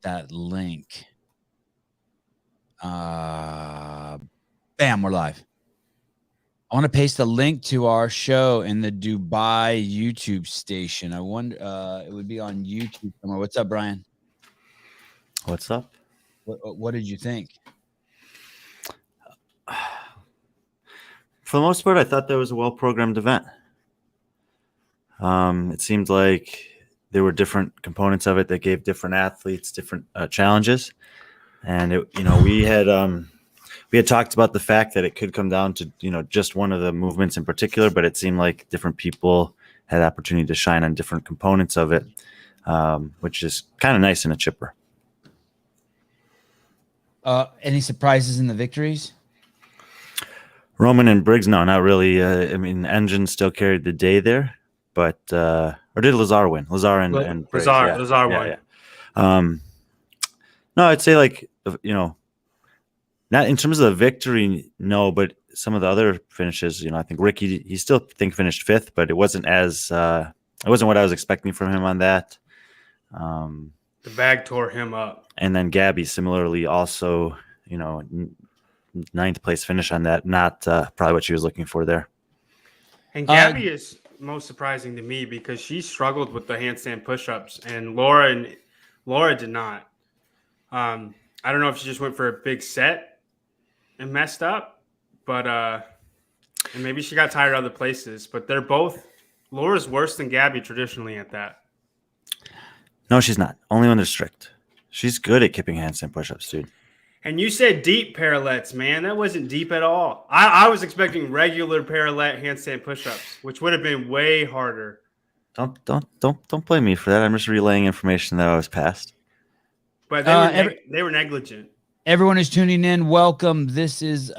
that link. Bam, we're live. I want to paste a link to our show in the Dubai YouTube station. I wonder, it would be on YouTube somewhere. What's up, Brian? What's up? What did you think? For the most part, I thought that was a well-programmed event. It seemed like there were different components of it that gave different athletes different challenges, and we had talked about the fact that it could come down to just one of the movements in particular, but it seemed like different people had the opportunity to shine on different components of it, which is kind of nice in a chipper. Any surprises in the victories? Roman and Briggs, no, not really. Engine still carried the day there, but or did Lazar win? Lazar and Briggs. Lazar won. Yeah. No, I'd say not in terms of the victory, no, but some of the other finishes, I think Ricky, he still finished fifth, but it wasn't what I was expecting from him on that. The bag tore him up. And then Gabby similarly also, ninth place finish on that, not probably what she was looking for there. And Gabby is most surprising to me because she struggled with the handstand push-ups, and Laura did not. I don't know if she just went for a big set and messed up, but and maybe she got tired other places. But Laura's worse than Gabby traditionally at that. No, she's not. Only when they're strict. She's good at kipping handstand push-ups, dude. And you said deep parallettes, man. That wasn't deep at all. I was expecting regular parallel handstand push-ups, which would have been way harder. Don't blame me for that. I'm just relaying information that I was passed. But they were negligent. Everyone is tuning in. Welcome. This is the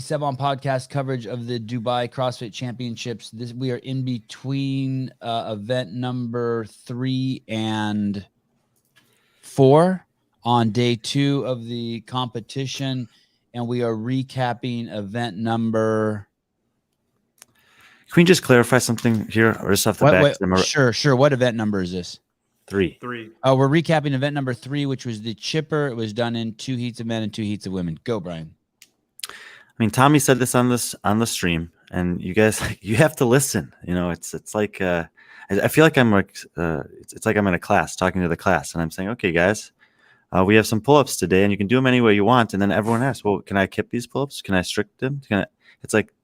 Sevan podcast coverage of the Dubai CrossFit Championships. We are in between event number 3 and 4 on day 2 of the competition, and we are recapping event number. Can we just clarify something here, or just off the back? Sure. What event number is this? 3. Oh, we're recapping event number 3, which was the chipper. It was done in 2 heats of men and 2 heats of women. Go, Brian. Tommy said this on the stream, and you guys, you have to listen. It's like I feel like I'm it's like I'm in a class talking to the class, and I'm saying, okay, guys, we have some pull-ups today, and you can do them any way you want. And then everyone asks, well, can I kip these pull-ups? Can I strict them? It's like,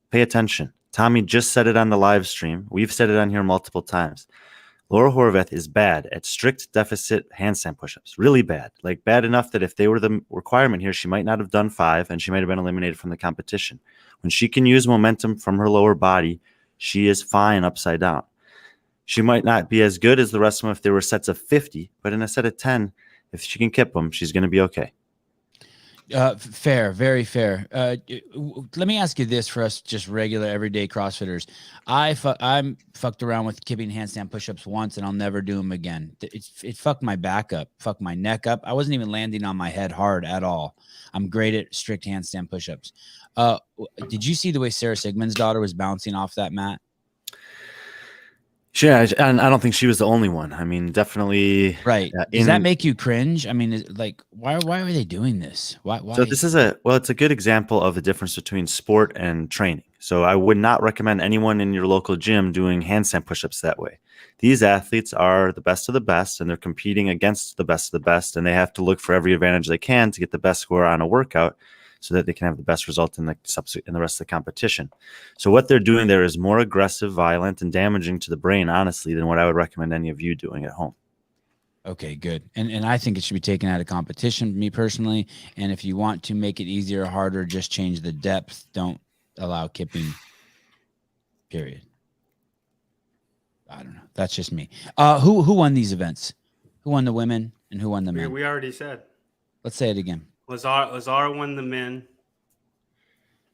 pay attention. Tommy just said it on the live stream. We've said it on here multiple times. Laura Horvath is bad at strict deficit handstand push-ups. Really bad. Like bad enough that if they were the requirement here, she might not have done 5 and she might have been eliminated from the competition. When she can use momentum from her lower body, she is fine upside down. She might not be as good as the rest of them if there were sets of 50, but in a set of 10, if she can kip them, she's going to be okay. Fair, very fair. Let me ask you this for us just regular everyday CrossFitters. I'm fucked around with kipping handstand push-ups once, and I'll never do them again. It fucked my back up, fucked my neck up. I wasn't even landing on my head hard at all. I'm great at strict handstand push-ups. Did you see the way Sarah Sigmund's daughter was bouncing off that mat? Yeah, and I don't think she was the only one. Definitely. Right. Does that make you cringe? Why are they doing this? Why? So this is it's a good example of the difference between sport and training. So I would not recommend anyone in your local gym doing handstand push-ups that way. These athletes are the best of the best, and they're competing against the best of the best, and they have to look for every advantage they can to get the best score on a workout, so that they can have the best result in the rest of the competition. So what they're doing there is more aggressive, violent, and damaging to the brain, honestly, than what I would recommend any of you doing at home. Okay, good. And I think it should be taken out of competition, me personally. And if you want to make it easier or harder, just change the depth. Don't allow kipping, period. I don't know. That's just me. Who won these events? Who won the women and who won the men? We already said. Let's say it again. Lazar won the men,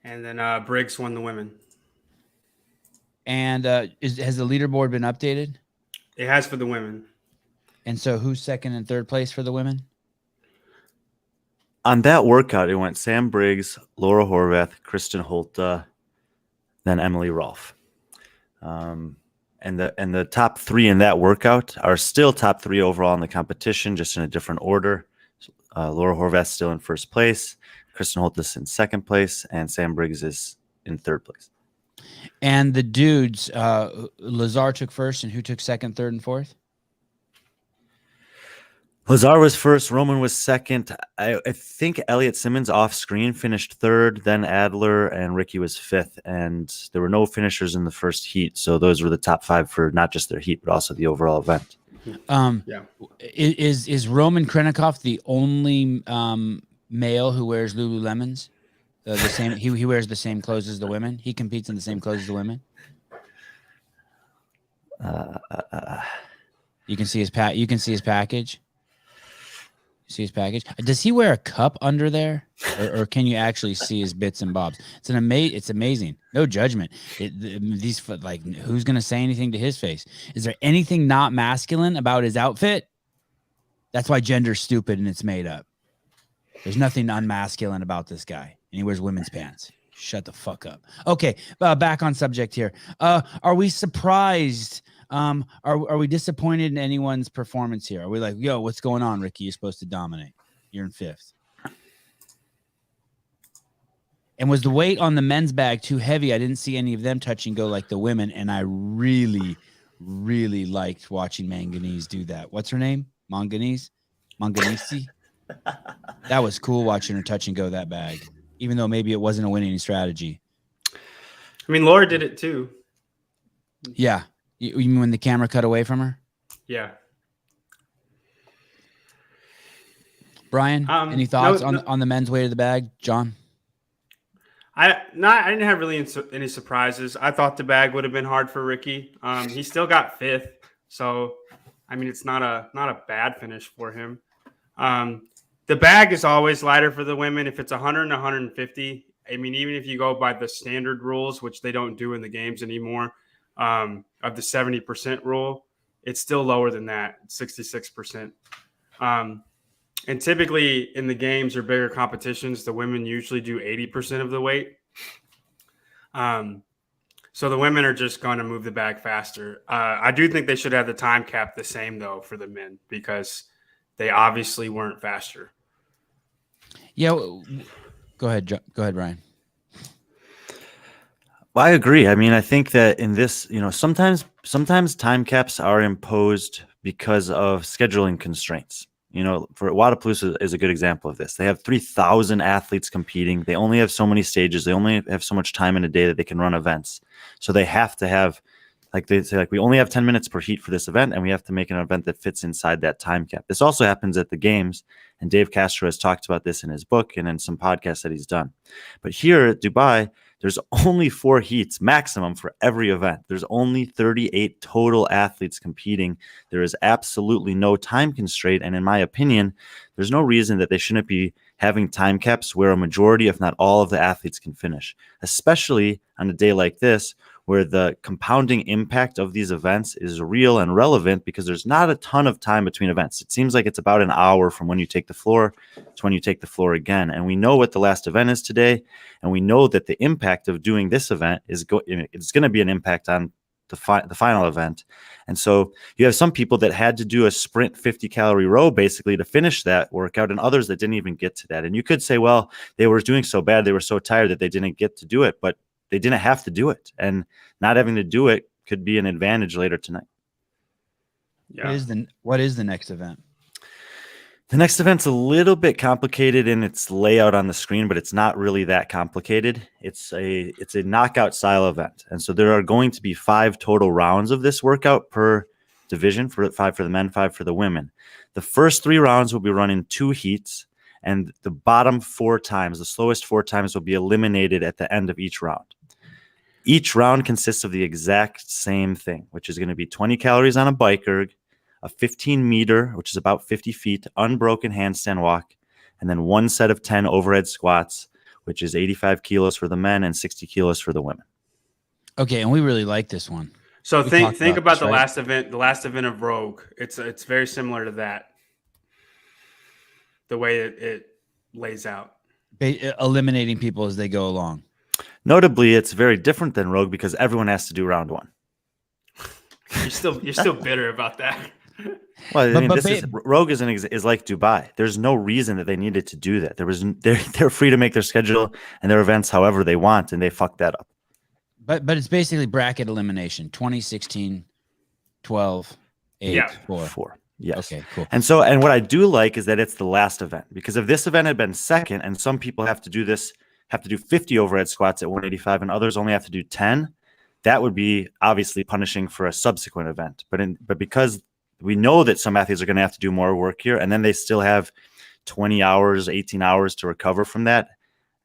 and then Briggs won the women. And has the leaderboard been updated? It has for the women. And so who's second and third place for the women? On that workout, it went Sam Briggs, Laura Horvath, Kristen Holta, then Emily Rolfe. And the top 3 in that workout are still top 3 overall in the competition, just in a different order. Laura Horvath still in first place, Kristen Holt is in second place, and Sam Briggs is in third place. And the dudes, Lazar took first, and who took second, third, and fourth? Lazar was first, Roman was second. I think Elliot Simmons off screen finished third, then Adler, and Ricky was fifth. And there were no finishers in the first heat, so those were the top 5 for not just their heat, but also the overall event. Yeah. Is Roman Krennikov the only male who wears Lululemons? The same. He wears the same clothes as the women. He competes in the same clothes as the women. You can see his You can see his package. See his package. Does he wear a cup under there, or can you actually see his bits and bobs? It's amazing. No judgment. Who's gonna say anything to his face? Is there anything not masculine about his outfit? That's why gender's stupid and it's made up. There's nothing unmasculine about this guy, and he wears women's pants. Shut the fuck up. Okay, back on subject here. Are we surprised? Are we disappointed in anyone's performance here? Are we like, yo, what's going on, Ricky? You're supposed to dominate. You're in fifth. And was the weight on the men's bag too heavy? I didn't see any of them touch and go like the women, and I really, really liked watching Manganese do that. What's her name? Manganese? That was cool watching her touch and go that bag, even though maybe it wasn't a winning strategy. I mean, Laura did it too. Yeah. You mean when the camera cut away from her? Yeah. Brian, any thoughts on the men's way to the bag? John? I didn't have really any surprises. I thought the bag would have been hard for Ricky. He still got fifth, so I mean it's not a bad finish for him. The bag is always lighter for the women if it's 100 and 150. I mean, even if you go by the standard rules, which they don't do in the games anymore, of the 70% rule, it's still lower than that, 66%. And typically in the games or bigger competitions, the women usually do 80% of the weight. So the women are just going to move the bag faster. I do think they should have the time cap the same, though, for the men, because they obviously weren't faster. Yeah. Go ahead, Brian. Well, I agree. I mean, I think that in this, sometimes time caps are imposed because of scheduling constraints. For Wadapalooza is a good example of this. They have 3,000 athletes competing. They only have so many stages. They only have so much time in a day that they can run events. So they have to have, like they say, we only have 10 minutes per heat for this event, and we have to make an event that fits inside that time cap. This also happens at the games, and Dave Castro has talked about this in his book and in some podcasts that he's done. But here at Dubai, there's only 4 heats maximum for every event. There's only 38 total athletes competing. There is absolutely no time constraint. And in my opinion, there's no reason that they shouldn't be having time caps where a majority, if not all, of the athletes can finish, especially on a day like this, where the compounding impact of these events is real and relevant because there's not a ton of time between events. It seems like it's about an hour from when you take the floor to when you take the floor again. And we know what the last event is today. And we know that the impact of doing this event is it's going to be an impact on the final event. And so you have some people that had to do a sprint 50-calorie row basically to finish that workout, and others that didn't even get to that. And you could say, well, they were doing so bad, they were so tired that they didn't get to do it. But they didn't have to do it, and not having to do it could be an advantage later tonight. Yeah. What is the next event? The next event's a little bit complicated in its layout on the screen, but it's not really that complicated. It's a knockout style event, and so there are going to be 5 total rounds of this workout per division, 5 for the men, 5 for the women. The first 3 rounds will be run in 2 heats. And the bottom 4 times, the slowest 4 times, will be eliminated at the end of each round. Each round consists of the exact same thing, which is going to be 20 calories on a bike erg, a 15-meter, which is about 50 feet, unbroken handstand walk, and then 1 set of 10 overhead squats, which is 85 kilos for the men and 60 kilos for the women. Okay, and we really like this one. So think about the right? last event of Rogue. It's very similar to that. The way it lays out. Eliminating people as they go along. Notably, it's very different than Rogue because everyone has to do round 1. you're still bitter about that. Well, I mean, but Rogue is like Dubai. There's no reason that they needed to do that. They're free to make their schedule and their events however they want, and they fucked that up. But it's basically bracket elimination: 2016, 12, 8, Yeah. 4. Yes. Okay, cool. And what I do like is that it's the last event, because if this event had been second and some people have to do 50 overhead squats at 185 and others only have to do 10, that would be obviously punishing for a subsequent event. But because we know that some athletes are going to have to do more work here, and then they still have 20 hours, 18 hours to recover from that,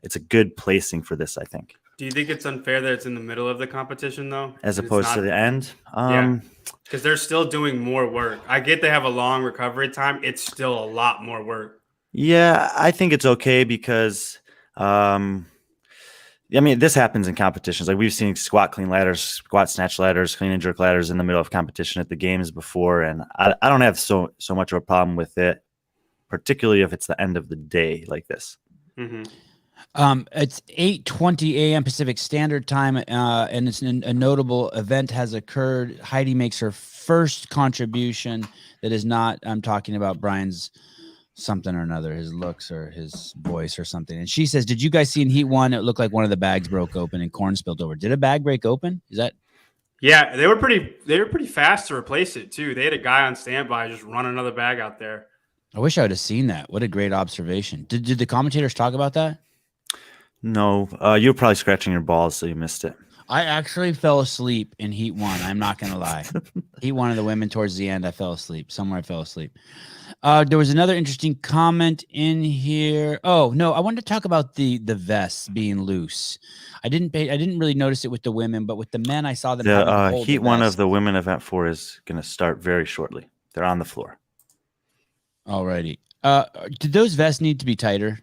it's a good placing for this, I think. Do you think it's unfair that it's in the middle of the competition, though? As opposed to the end? Yeah, because they're still doing more work. I get they have a long recovery time. It's still a lot more work. Yeah, I think it's okay because, I mean, this happens in competitions. Like we've seen squat clean ladders, squat snatch ladders, clean and jerk ladders in the middle of competition at the games before. And I don't have so much of a problem with it, particularly if it's the end of the day like this. Mm-hmm. It's 8:20 a.m. Pacific Standard Time, and it's a notable event has occurred. Heidi makes her first contribution that is not, I'm talking about Brian's something or another, his looks or his voice or something. And she says, did you guys see in Heat 1, it looked like one of the bags broke open and corn spilled over. Did a bag break open? Is that? Yeah, they were pretty fast to replace it too. They had a guy on standby just run another bag out there. I wish I would have seen that. What a great observation. Did the commentators talk about that? No, you were probably scratching your balls, so you missed it. I actually fell asleep in Heat 1. I'm not going to lie. Heat 1 of the women towards the end, I fell asleep. Somewhere I fell asleep. There was another interesting comment in here. Oh, no, I wanted to talk about the vests being loose. I didn't really notice it with the women, but with the men, I saw them. The Heat 1 of the women event 4 is going to start very shortly. They're on the floor. Alrighty. Did those vests need to be tighter?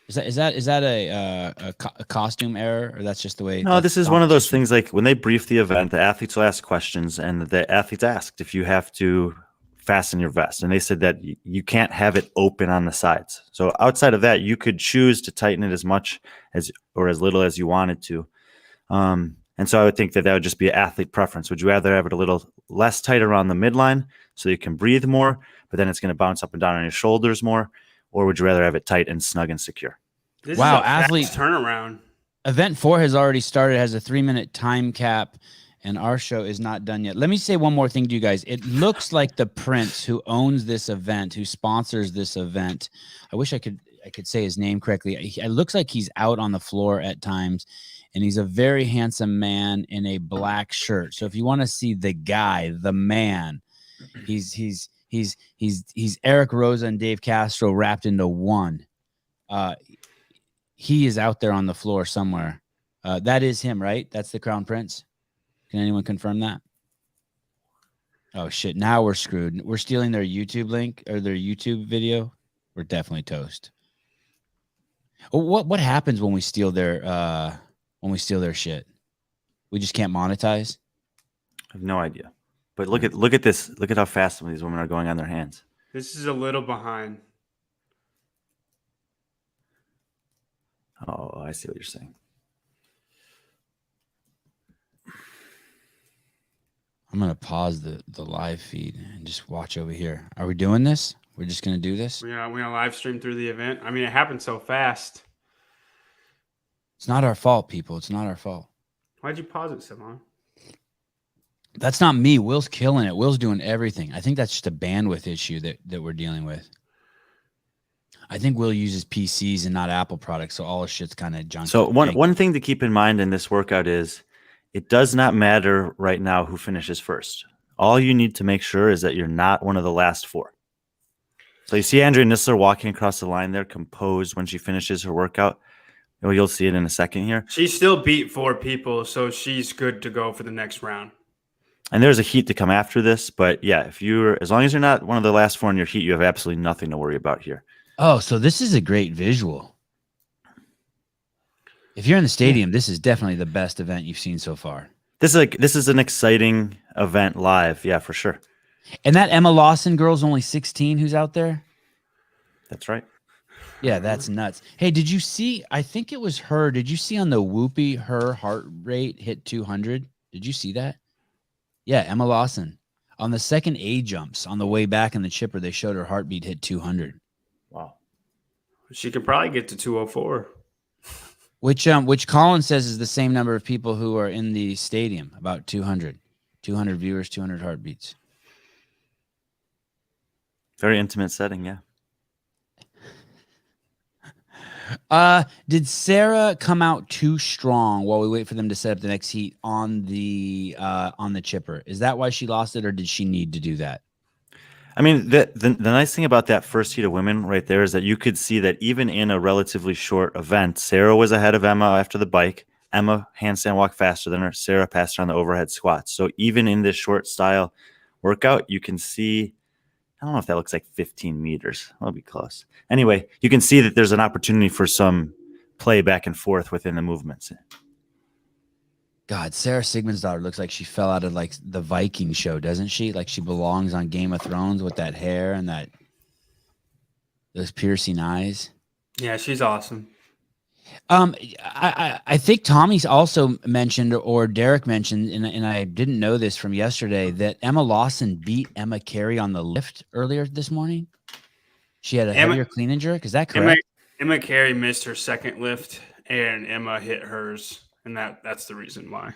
Is that a costume error, or that's just the way? No, this is one of those things. Like when they brief the event, the athletes will ask questions, and the athletes asked if you have to fasten your vest, and they said that you can't have it open on the sides. So outside of that, you could choose to tighten it as much as or as little as you wanted to. And so I would think that would just be an athlete preference. Would you rather have it a little less tight around the midline so you can breathe more, but then it's going to bounce up and down on your shoulders more? Or would you rather have it tight and snug and secure? This wow, is a athlete turnaround. Event 4 has already started, has a 3-minute time cap, and our show is not done yet. Let me say one more thing to you guys. It looks like the prince who owns this event, who sponsors this event. I wish I could say his name correctly. It looks like he's out on the floor at times, and he's a very handsome man in a black shirt. So if you want to see the guy, the man, he's Eric Rosa and Dave Castro wrapped into one. He is out there on the floor somewhere. That is him, right? That's the Crown Prince. Can anyone confirm that? Oh shit! Now we're screwed. We're stealing their YouTube link or their YouTube video. We're definitely toast. What happens when we steal their shit? We just can't monetize. I have no idea. But look at this. Look at how fast some of these women are going on their hands. This is a little behind. Oh, I see what you're saying. I'm going to pause the live feed and just watch over here. Are we doing this? We're just going to do this? We're going to live stream through the event. I mean, it happened so fast. It's not our fault, people. It's not our fault. Why'd you pause it, Sevan? That's not me. Will's killing it. Will's doing everything. I think that's just a bandwidth issue that we're dealing with. I think Will uses PCs and not Apple products, so all his shit's kind of junky. So one thing to keep in mind in this workout is it does not matter right now who finishes first. All you need to make sure is that you're not one of the last 4. So you see Andrea Nissler walking across the line there, composed when she finishes her workout. You'll see it in a second here. She still beat 4 people, so she's good to go for the next round. And there's a heat to come after this, but yeah, as long as you're not one of the last 4 in your heat, you have absolutely nothing to worry about here. Oh, so this is a great visual. If you're in the stadium, this is definitely the best event you've seen so far. This is an exciting event live, yeah, for sure. And that Emma Lawson girl's only 16 who's out there? That's right. Yeah, that's nuts. Hey, did you see, I think it was her, did you see on the Whoopie her heart rate hit 200? Did you see that? Yeah, Emma Lawson. On the second A jumps on the way back in the chipper, they showed her heartbeat hit 200. Wow. She could probably get to 204. Which Colin says is the same number of people who are in the stadium, about 200. 200 viewers, 200 heartbeats. Very intimate setting, yeah. Did Sarah come out too strong while we wait for them to set up the next heat on the chipper? Is that why she lost it, or did she need to do that? I mean, the nice thing about that first heat of women right there is that you could see that even in a relatively short event, Sarah was ahead of Emma after the bike. Emma handstand walked faster than her. Sarah passed her on the overhead squats. So even in this short style workout, you can see, I don't know if that looks like 15 meters. That'll be close. Anyway, you can see that there's an opportunity for some play back and forth within the movements. God, Sarah Sigmundsdottir looks like she fell out of like the Viking show, doesn't she? Like she belongs on Game of Thrones with that hair and those piercing eyes. Yeah, she's awesome. I think Tommy's also mentioned, or Derek mentioned, and I didn't know this from yesterday, that Emma Lawson beat Emma Carey on the lift earlier this morning. She had a heavier clean and jerk. Is that correct? Emma Carey missed her second lift, and Emma hit hers, and that's the reason why.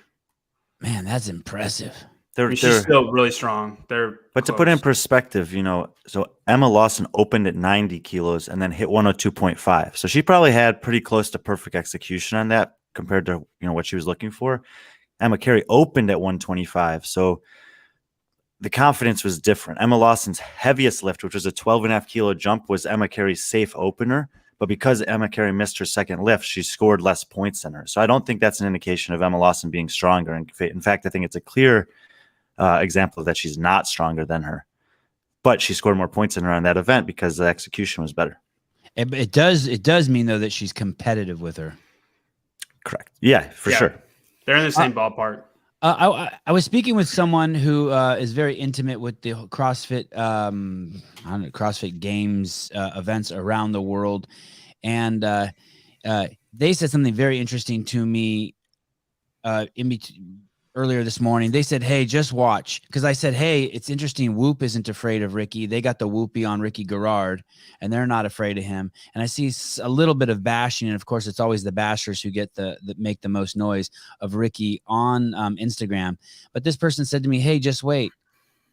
Man, that's impressive. She's still really strong. But to put it in perspective, so Emma Lawson opened at 90 kilos and then hit 102.5. So she probably had pretty close to perfect execution on that compared to what she was looking for. Emma Carey opened at 125. So the confidence was different. Emma Lawson's heaviest lift, which was a 12.5 kilo jump, was Emma Carey's safe opener. But because Emma Carey missed her second lift, she scored less points than her. So I don't think that's an indication of Emma Lawson being stronger. In fact, I think it's a clear example of that she's not stronger than her. But she scored more points than her on that event because the execution was better. It does mean, though, that she's competitive with her. Correct. Yeah, for sure. They're in the same ballpark. I was speaking with someone who is very intimate with the CrossFit CrossFit Games events around the world, and they said something very interesting to me earlier this morning. They said, "Hey, just watch," because I said, "Hey, it's interesting. Whoop isn't afraid of Ricky. They got the whoopee on Ricky Garrard, and they're not afraid of him." And I see a little bit of bashing, and of course, it's always the bashers who get that make the most noise of Ricky on Instagram. But this person said to me, "Hey, just wait.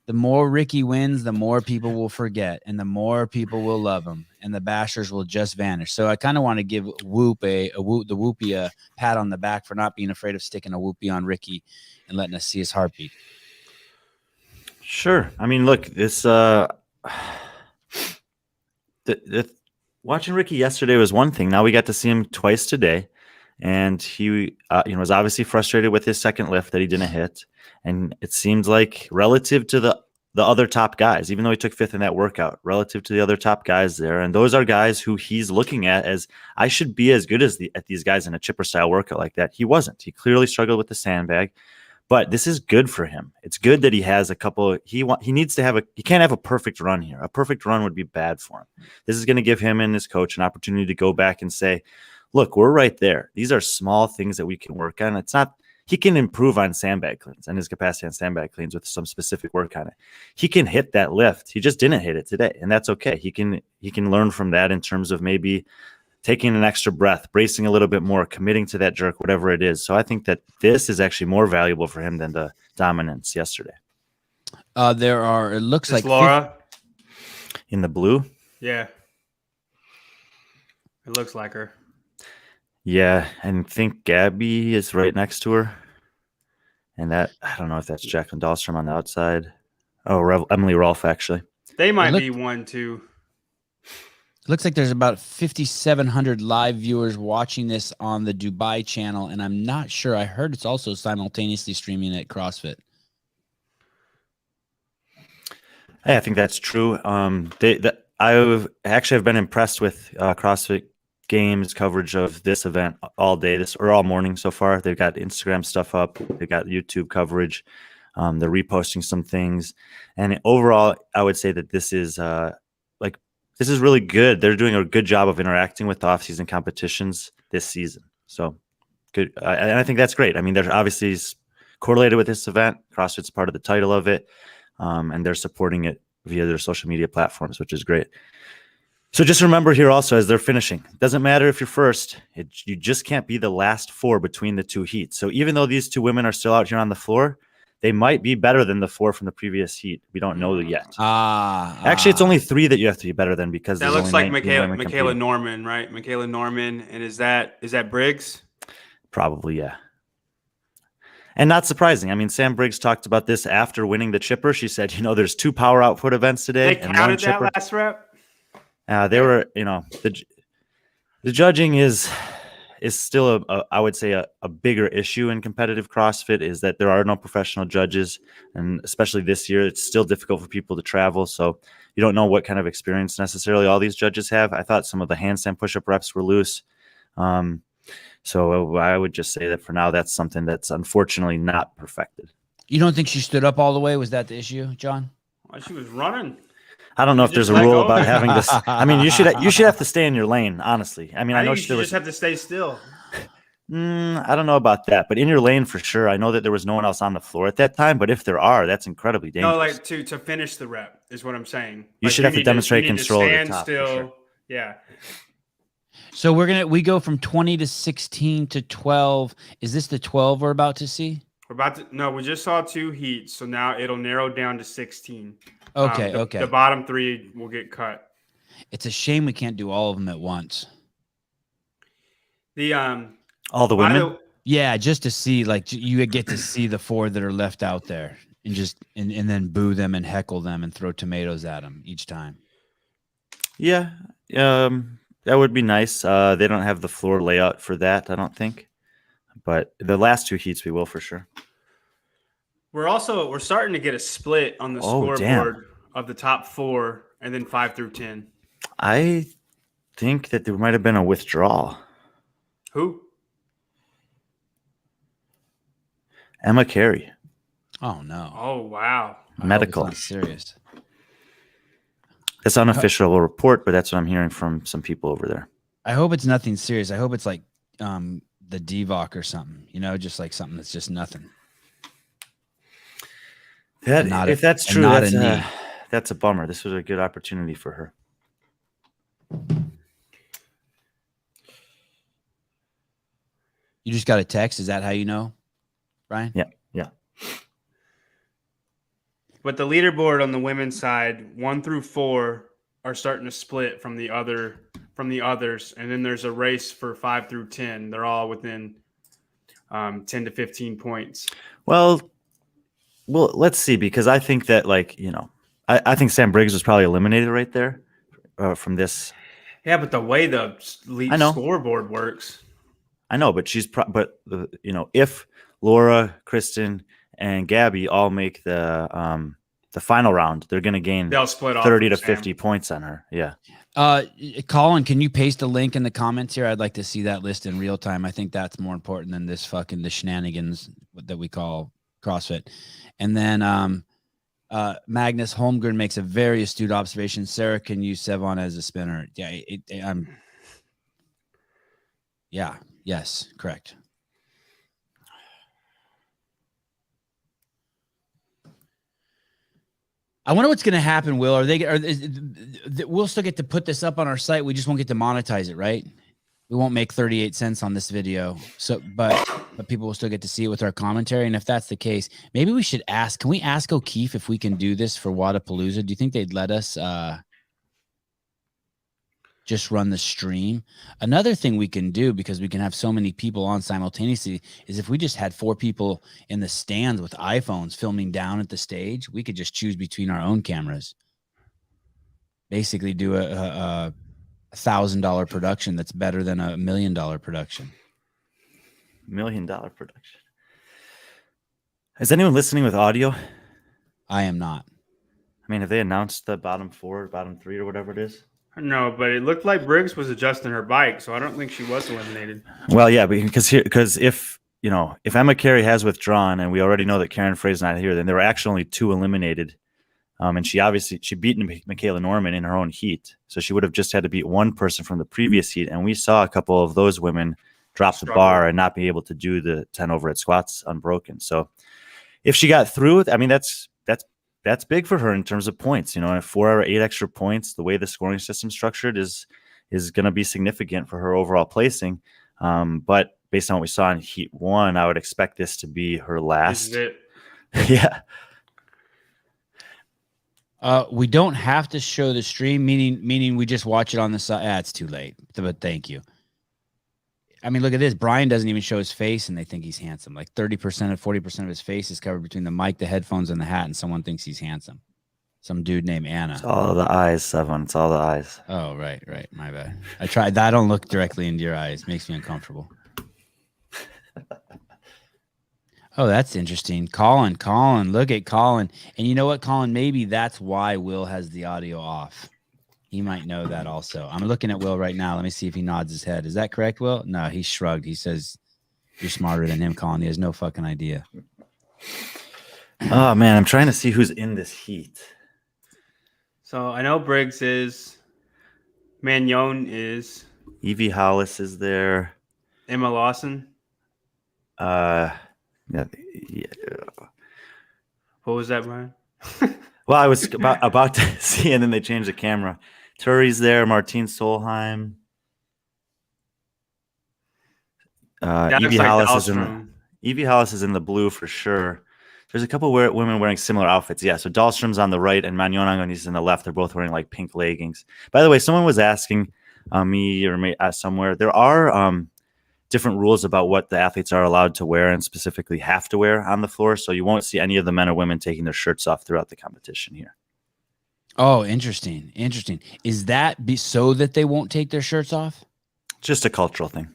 The more Ricky wins, the more people will forget, and the more people will love him, and the bashers will just vanish." So I kind of want to give the whoopee a pat on the back for not being afraid of sticking a whoopee on Ricky and letting us see his heartbeat. Sure. I mean, look, this watching Ricky yesterday was one thing. Now we got to see him twice today, and he was obviously frustrated with his second lift that he didn't hit. And it seems like relative to the other top guys, even though he took fifth in that workout, relative to the other top guys there, and those are guys who he's looking at as, I should be as good as at these guys in a chipper style workout like that. He wasn't. He clearly struggled with the sandbag, but this is good for him. It's good that he has a couple. He needs to have he can't have a perfect run here. A perfect run would be bad for him. This is going to give him and his coach an opportunity to go back and say, look, we're right there. These are small things that we can work on. It's not. He can improve on sandbag cleans and his capacity on sandbag cleans with some specific work on it. He can hit that lift. He just didn't hit it today, and that's okay. He can learn from that in terms of maybe taking an extra breath, bracing a little bit more, committing to that jerk, whatever it is. So I think that this is actually more valuable for him than the dominance yesterday. It looks like Laura in the blue. Yeah, it looks like her. Yeah, and I think Gabby is right next to her. And that, I don't know if that's Jacqueline Dahlstrom on the outside. Oh, Emily Rolfe, actually. They might be 1-2. Looks like there's about 5,700 live viewers watching this on the Dubai channel, and I'm not sure. I heard it's also simultaneously streaming at CrossFit. Hey, I think that's true. I actually have been impressed with CrossFit Games coverage of this event all day, all morning so far. They've got Instagram stuff up. They've got YouTube coverage. They're reposting some things, and overall, I would say that this is this is really good. They're doing a good job of interacting with the off-season competitions this season. So good, and I think that's great. I mean, they're obviously correlated with this event. CrossFit's part of the title of it, and they're supporting it via their social media platforms, which is great. So just remember here also, as they're finishing, it doesn't matter if you're first, you just can't be the last 4 between the 2 heats. So even though these 2 women are still out here on the floor, they might be better than the 4 from the previous heat. We don't know yet. Actually, it's only 3 that you have to be better than, because that looks like Michaela Norman, right? Michaela Norman. And is that Briggs? Probably, yeah. And not surprising. I mean, Sam Briggs talked about this after winning the chipper. She said, there's 2 power output events today. They counted that last rep? They were, the judging is still I would say a bigger issue in competitive CrossFit, is that there are no professional judges, and especially this year, it's still difficult for people to travel. So you don't know what kind of experience necessarily all these judges have. I thought some of the handstand push-up reps were loose. So I would just say that for now, that's something that's unfortunately not perfected. You don't think she stood up all the way? Was that the issue, John? Well, she was running. I don't know if there's a rule about having this. I mean, you should have to stay in your lane, honestly. I mean, I know you just have to stay still. I don't know about that, but in your lane for sure. I know that there was no one else on the floor at that time, but if there are, that's incredibly dangerous. No, like to finish the rep is what I'm saying. You should have to demonstrate control at the top. Still, sure. Yeah. So we go from 20 to 16 to 12. Is this the 12 we're about to see? We just saw 2 heats, so now it'll narrow down to 16. Okay, The bottom 3 will get cut. It's a shame we can't do all of them at once. All the women? Yeah, just to see, like, you get to see the 4 that are left out there, and then boo them and heckle them and throw tomatoes at them each time. Yeah, that would be nice. They don't have the floor layout for that, I don't think. But the last 2 heats we will for sure. We're starting to get a split on the scoreboard of the top 4 and then 5 through 10. I think that there might have been a withdrawal. Who? Emma Carey. Oh no. Oh wow. Medical. Not serious. It's unofficial report, but that's what I'm hearing from some people over there. I hope it's nothing serious. I hope it's like the DVOC or something, just like something that's just nothing. If that's true, that's a bummer. This was a good opportunity for her. You just got a text. Is that how you know, Brian? Yeah. But the leaderboard on the women's side, 1 through 4 are starting to split from the others, and then there's a race for 5 through 10. They're all within 10 to 15 points. Well, let's see, because I think that, I think Sam Briggs was probably eliminated right there from this. Yeah, but the way the scoreboard works. I know, but if Laura, Kristen, and Gabby all make the final round, they're going to gain they'll split 30 to 50 points on her. Yeah. Colin, can you paste a link in the comments here? I'd like to see that list in real time. I think that's more important than the shenanigans that we call CrossFit. And then Magnus Holmgren makes a very astute observation. Sarah can use Sevan as a spinner. Yeah. Yes, correct. I wonder what's going to happen, Will. We'll still get to put this up on our site. We just won't get to monetize it, right? We won't make 38 cents on this video. So, but people will still get to see it with our commentary. And if that's the case, maybe we should ask. Can we ask O'Keefe if we can do this for Wadapalooza? Do you think they'd let us just run the stream? Another thing we can do, because we can have so many people on simultaneously, is if we just had 4 people in the stands with iPhones filming down at the stage, we could just choose between our own cameras. Basically do a $1,000 production that's better than $1 million production. $1 million production. Is anyone listening with audio? I am not. I mean, have they announced the bottom 4, bottom 3, or whatever it is? No, but it looked like Briggs was adjusting her bike, so I don't think she was eliminated. Well, yeah, because if Emma Carey has withdrawn, and we already know that Karen Frey's not here, then there were actually only 2 eliminated. And she beat Michaela Norman in her own heat. So she would have just had to beat one person from the previous heat. And we saw a couple of those women drop the bar and not be able to do the 10 overhead squats unbroken. So if she got through it, I mean, that's big for her in terms of points. You know, 4 or 8 extra points, the way the scoring system's structured is going to be significant for her overall placing. But based on what we saw in Heat 1, I would expect this to be her last. This is it. Yeah. We don't have to show the stream, meaning we just watch it on the side. It's too late, but thank you. I mean, look at this. Brian doesn't even show his face, and they think he's handsome. Like 30% of 40% of his face is covered between the mic, the headphones, and the hat, and someone thinks he's handsome. Some dude named Anna. It's all the eyes, Sevan. It's all the eyes. Oh, right. My bad. I tried. I don't look directly into your eyes. It makes me uncomfortable. Oh, that's interesting. Colin. Look at Colin. And you know what, Colin? Maybe that's why Will has the audio off. He might know that also. I'm looking at Will right now. Let me see if he nods his head. Is that correct, Will? No, he shrugged. He says, you're smarter than him, Colin. He has no fucking idea. Oh, man. I'm trying to see who's in this heat. So I know Briggs is. Magnon is. Evie Hollis is there. Emma Lawson. Yeah. What was that, Brian? Well, I was about to see, and then they changed the camera. Turi's there. Martine Solheim. Evie Hollis is in the blue for sure. There's a couple women wearing similar outfits. Yeah, so Dahlstrom's on the right and Magnon Angonis on the left. They're both wearing like pink leggings. By the way, someone was asking me somewhere. There are different rules about what the athletes are allowed to wear and specifically have to wear on the floor. So you won't see any of the men or women taking their shirts off throughout the competition here. Oh, interesting. Is that so that they won't take their shirts off? Just a cultural thing.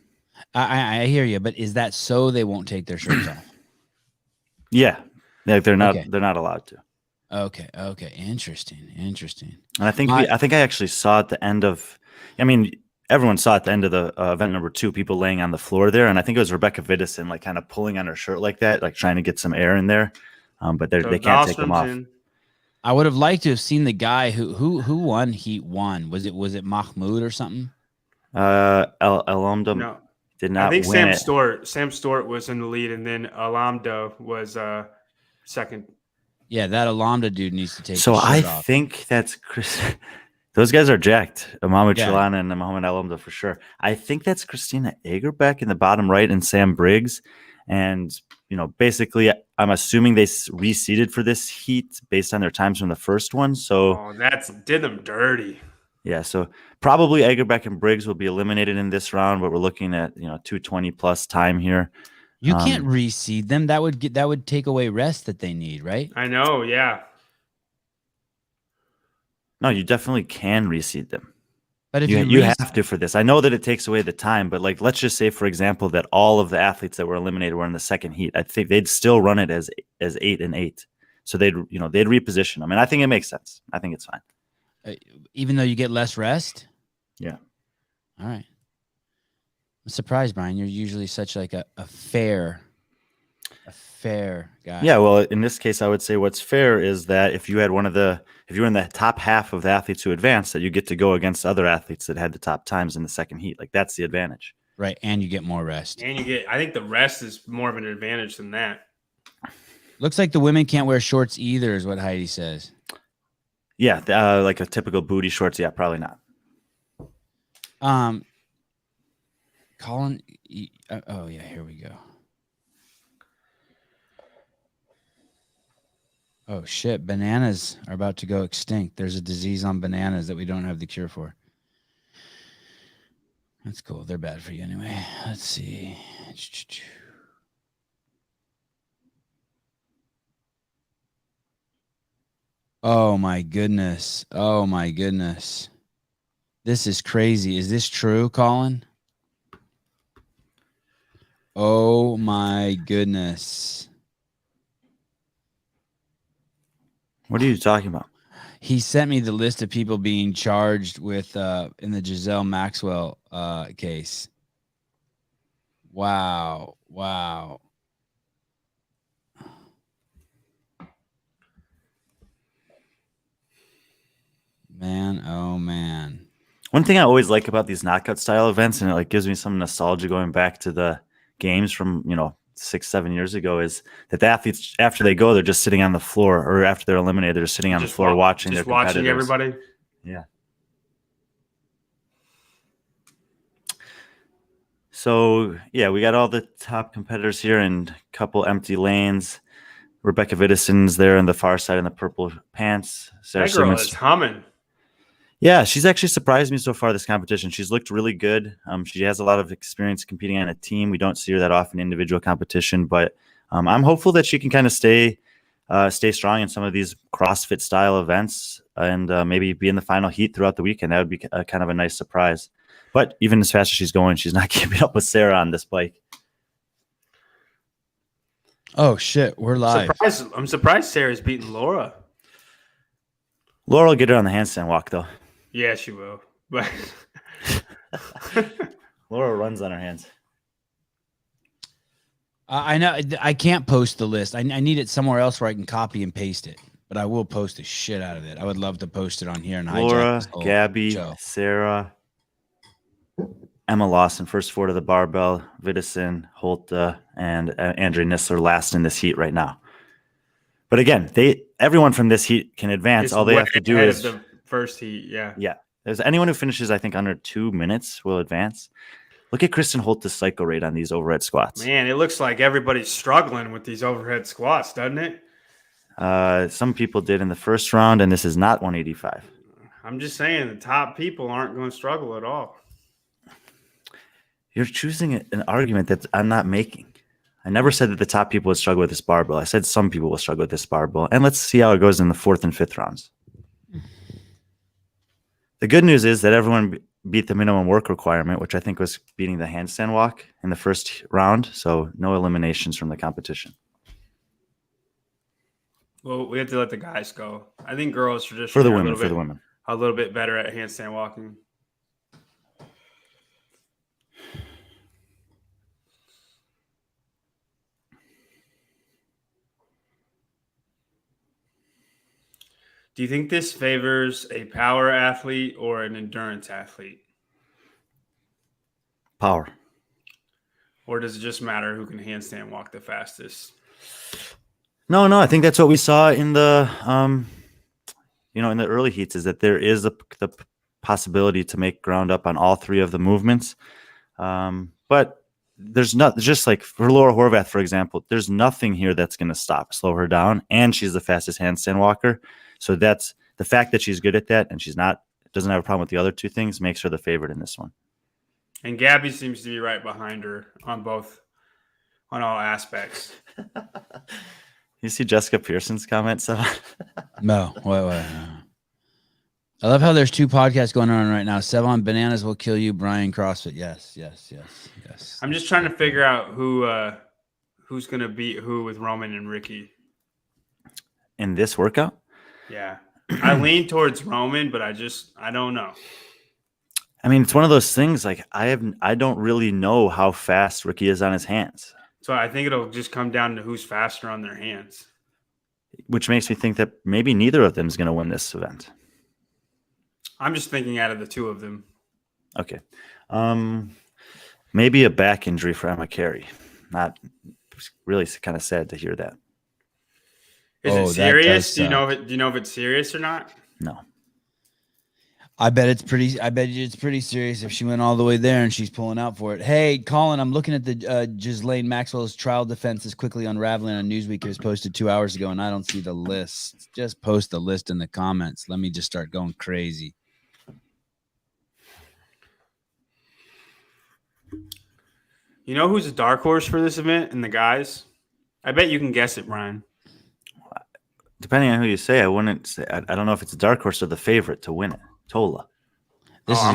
I hear you, but is that so they won't take their shirts off? Yeah. Like they're not allowed to. Okay. Interesting. And I think I actually saw at the end of, everyone saw at the end of the event number 2, people laying on the floor there. And I think it was Rebecca Vidison, like kind of pulling on her shirt like that, like trying to get some air in there. But they can't take them off. I would have liked to have seen the guy who won Heat 1. Was it Mahmoud or something? Alomda No. Did not win. Sam Stewart was in the lead, and then Alamda was second. Yeah, that Alamda dude needs to take. So his shirt off. Think that's Chris. Those guys are jacked. Mohamed Chalana and Mohamed Alamda for sure. I think that's Christina Egerbeck in the bottom right and Sam Briggs. And basically, I'm assuming they reseeded for this heat based on their times from the first one. So did them dirty. Yeah, so probably Egerbeck and Briggs will be eliminated in this round, but we're looking at 220 plus time here. You can't reseed them. That would take away rest that they need, right? I know, yeah. No, you definitely can reseed them. But if you have to for this. I know that it takes away the time, but like let's just say, for example, that all of the athletes that were eliminated were in the second heat. I think they'd still run it as 8 and 8. So they'd reposition them. And I think it makes sense. I think it's fine. Even though you get less rest? Yeah. All right. I'm surprised, Brian. You're usually such like a fair guy. Yeah, well, in this case, I would say what's fair is that if you're in the top half of the athletes who advanced, that you get to go against other athletes that had the top times in the second heat. Like that's the advantage. Right, and you get more rest. And I think the rest is more of an advantage than that. Looks like the women can't wear shorts either, is what Heidi says. Yeah, like a typical booty shorts. Yeah, probably not. Colin. Oh yeah, here we go. Oh shit! Bananas are about to go extinct. There's a disease on bananas that we don't have the cure for. That's cool. They're bad for you anyway. Let's see. Oh my goodness. This is crazy. Is this true, Colin? Oh my goodness. What are you talking about? He sent me the list of people being charged with in the Giselle Maxwell case. Wow. Man, oh man. One thing I always like about these knockout style events, and it like gives me some nostalgia going back to the games from 6-7 years ago, is that the athletes, after they go, they're just sitting on the floor, or after they're eliminated, they're sitting on the floor watching their competitors. Watching everybody. Yeah. So yeah, we got all the top competitors here and a couple empty lanes. Rebecca Vittison's there on the far side in the purple pants. Sarah That girl Simmons is humming. Yeah, she's actually surprised me so far this competition. She's looked really good. She has a lot of experience competing on a team. We don't see her that often in individual competition, but I'm hopeful that she can kind of stay strong in some of these CrossFit style events and maybe be in the final heat throughout the weekend. That would be kind of a nice surprise. But even as fast as she's going, she's not keeping up with Sarah on this bike. Oh shit, we're live. I'm surprised Sarah's beating Laura. Laura will get her on the handstand walk though. Yeah, she will. But Laura runs on her hands. I know I can't post the list. I need it somewhere else where I can copy and paste it. But I will post the shit out of it. I would love to post it on here and Laura, Gabby, Sarah, Emma Lawson, first four to the barbell, Vittison, Holta, and Andrea Nissler last in this heat right now. But again, everyone from this heat can advance. All they have to do is the first heat. Yeah. There's anyone who finishes, I think, under 2 minutes will advance. Look at Kristen Holt's cycle rate on these overhead squats. Man, it looks like everybody's struggling with these overhead squats, doesn't it? Some people did in the first round, and this is not 185. I'm just saying the top people aren't going to struggle at all. You're choosing an argument that I'm not making. I never said that the top people would struggle with this barbell. I said some people will struggle with this barbell. And let's see how it goes in the 4th and 5th rounds. The good news is that everyone beat the minimum work requirement, which I think was beating the handstand walk in the first round. So no eliminations from the competition. Well, we have to let the guys go. I think girls traditionally For the women. A little bit better at handstand walking. Do you think this favors a power athlete or an endurance athlete? Power. Or does it just matter who can handstand walk the fastest? No. I think that's what we saw in the, in the early heats, is that there is the possibility to make ground up on all three of the movements. But there's not, just like for Laura Horvath, for example, there's nothing here that's going to slow her down. And she's the fastest handstand walker. So that's the fact that she's good at that, and doesn't have a problem with the other two things, makes her the favorite in this one. And Gabby seems to be right behind her on all aspects. You see Jessica Pearson's comment, Sevan? No, wait. I love how there's two podcasts going on right now. Sevan, bananas will kill you. Brian, CrossFit. Yes. I'm just trying to figure out who's going to beat who with Roman and Ricky. In this workout? Yeah. I lean towards Roman, but I don't know. I mean, it's one of those things, like I don't really know how fast Ricky is on his hands. So I think it'll just come down to who's faster on their hands. Which makes me think that maybe neither of them is going to win this event. I'm just thinking out of the two of them. Okay. Maybe a back injury for Emma Carey. Not really kind of sad to hear that. Is it serious? Do you know if it's serious or not? No. I bet it's pretty serious if she went all the way there and she's pulling out for it. Hey, Colin, I'm looking at the Ghislaine Maxwell's trial defense is quickly unraveling on Newsweek. It was posted 2 hours ago, and I don't see the list. Just post the list in the comments. Let me just start going crazy. You know who's a dark horse for this event and the guys? I bet you can guess it, Brian. Depending on who you say, I wouldn't say. I don't know if it's a dark horse or the favorite to win it. Tola. I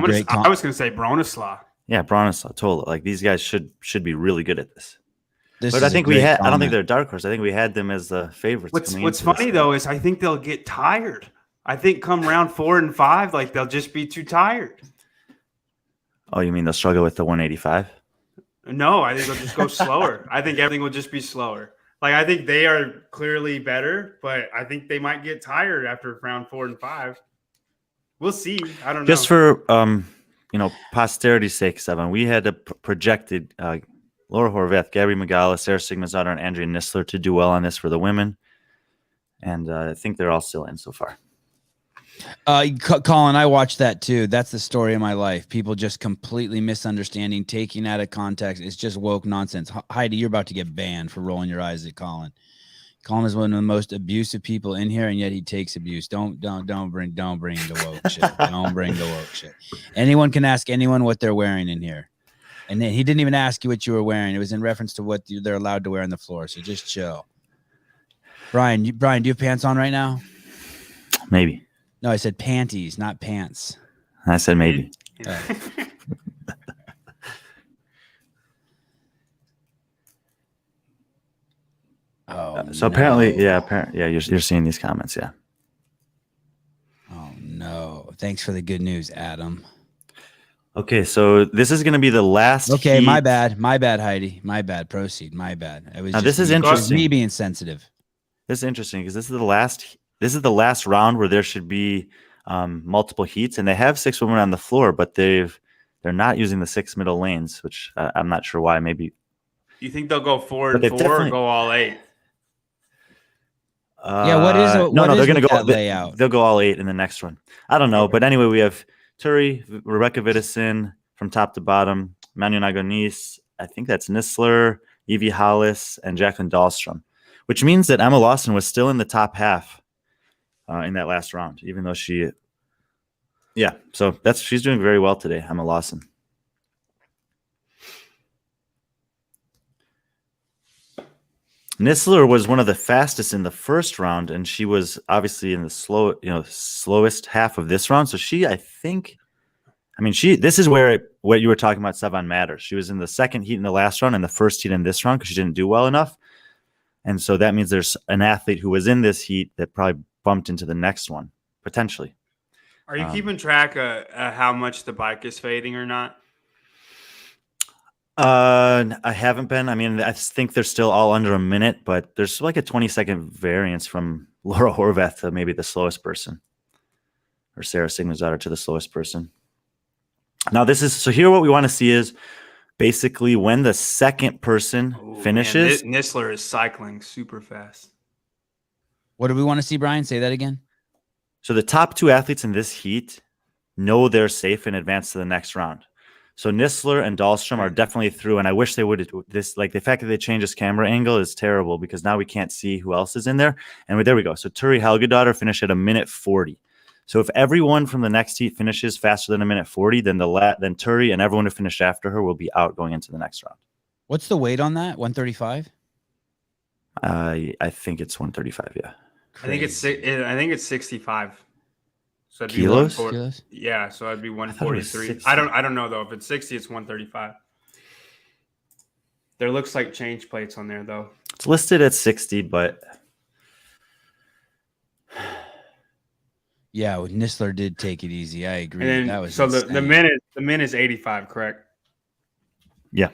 was going to say Bronislaw. Yeah, Bronislaw, Tola. Like these guys should be really good at this. But I think I don't think they're a dark horse. I think we had them as the favorites. What's funny though is I think they'll get tired. I think come round 4 and 5, like they'll just be too tired. Oh, you mean they'll struggle with the 185? No, I think they'll just go slower. I think everything will just be slower. Like, I think they are clearly better, but I think they might get tired after round 4 and 5. We'll see. I don't know. Just for posterity's sake, Sevan, we had projected Laura Horvath, Gabby Magala, Sarah Sigmazader, and Andrea Nisler to do well on this for the women. And I think they're all still in so far. Colin, I watched that too. That's the story of my life. People just completely misunderstanding, taking out of context. It's just woke nonsense. Heidi, you're about to get banned for rolling your eyes at Colin. Colin is one of the most abusive people in here, and yet he takes abuse. Don't bring the woke shit. Don't bring the woke shit. Anyone can ask anyone what they're wearing in here. And then he didn't even ask you what you were wearing. It was in reference to what they're allowed to wear on the floor. So just chill. Brian, do you have pants on right now? Maybe. No, I said panties, not pants. I said maybe. So apparently, you're seeing these comments, yeah. Oh no! Thanks for the good news, Adam. Okay, so this is going to be the last. Okay, heat. my bad, Heidi. My bad. Proceed. My bad. It was now, this is interesting. Me being sensitive. This is interesting because this is the last. This is the last round where there should be multiple heats, and they have 6 women on the floor, but they're not using the 6 middle lanes, which I'm not sure why. Maybe. You think they'll go 4 and 4 or go all 8? They're going to go layout. They'll go all 8 in the next one. I don't know, but anyway, we have Turi, Rebecca Vidison from top to bottom, Manu Nagonis, I think that's Nisler, Evie Hollis, and Jacqueline Dahlstrom, which means that Emma Lawson was still in the top half in that last round, even though she's doing very well today, Emma Lawson. Nisler was one of the fastest in the first round, and she was obviously in the slowest half of this round. So this is where what you were talking about, Sevan, matters. She was in the second heat in the last round and the first heat in this round because she didn't do well enough. And so that means there's an athlete who was in this heat that probably bumped into the next one, potentially. Are you keeping track of how much the bike is fading or not? I haven't been. I mean, I think they're still all under a minute, but there's like a 20-second variance from Laura Horvath to maybe the slowest person, or Sarah Sigmazader to the slowest person. Now, here what we want to see is basically when the second person finishes. Man, Nisler is cycling super fast. What do we want to see, Brian? Say that again. So the top 2 athletes in this heat know they're safe and advance to the next round. So Nisler and Dahlstrom are definitely through, and I wish they would. The fact that they changed this camera angle is terrible because now we can't see who else is in there. And there we go. So Turi Helgadottir finished at 1:40. So if everyone from the next heat finishes faster than 1:40, then Turi and everyone who finished after her will be out going into the next round. What's the weight on that? 135? I think it's 135. Yeah. Crazy. I think it's 65. So it'd kilos? Be yeah, so it'd be 143. I don't know though. If it's 60, it's 135. There looks like change plates on there though. It's listed at 60, but yeah, Nisler did take it easy. I agree. And then, that was so the min is 85, correct? Yeah.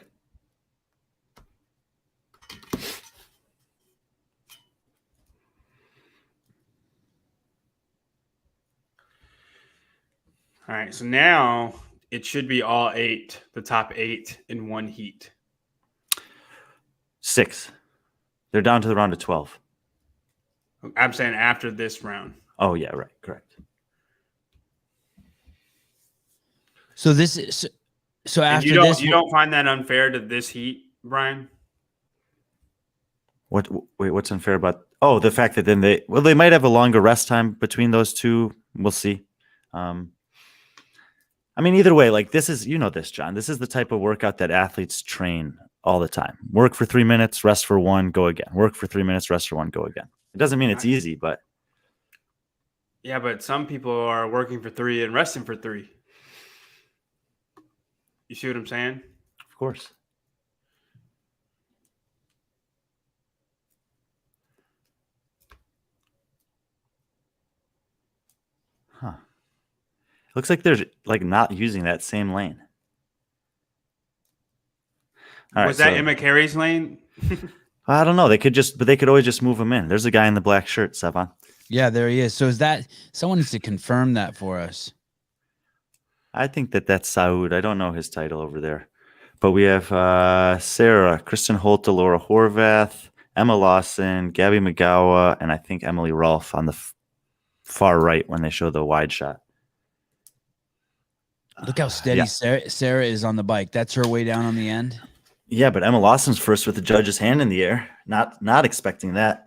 All right, so now it should be all 8, the top 8 in one heat. 6. They're down to the round of 12. I'm saying after this round. Oh, yeah, right. Correct. So this is after you don't find that unfair to this heat, Brian? What's unfair about? Oh, the fact that then they might have a longer rest time between those two. We'll see. I mean, either way, like this is, this, John, this is the type of workout that athletes train all the time. Work for 3 minutes, rest for 1, go again. Work for 3 minutes, rest for 1, go again. It doesn't mean it's easy, but. Yeah, but some people are working for 3 and resting for 3. You see what I'm saying? Of course. Huh. Looks like they're like not using that same lane. Was that Emma Carey's lane? I don't know. They could always just move him in. There's a guy in the black shirt, Sevan. Yeah, there he is. So is that someone needs to confirm that for us? I think that's Saud. I don't know his title over there. But we have Sarah, Kristen Holte, Laura Horvath, Emma Lawson, Gabby McGowan, and I think Emily Rolfe on the far right when they show the wide shot. Look how steady Sarah is on the bike. That's her way down on the end. Yeah, but Emma Lawson's first with the judge's hand in the air. Not expecting that.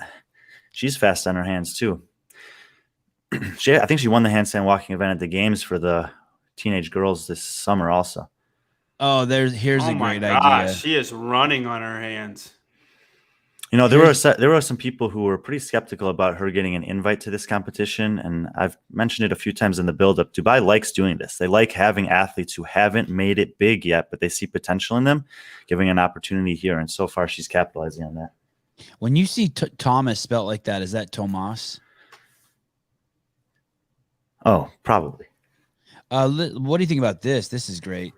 She's fast on her hands too. I think she won the handstand walking event at the games for the teenage girls this summer also. Oh, here's a great idea. She is running on her hands. You know, there were some people who were pretty skeptical about her getting an invite to this competition, and I've mentioned it a few times in the build-up. Dubai likes doing this. They like having athletes who haven't made it big yet, but they see potential in them, giving an opportunity here, and so far she's capitalizing on that. When you see Thomas spelled like that, is that Tomas? Oh, probably. What do you think about this? This is great.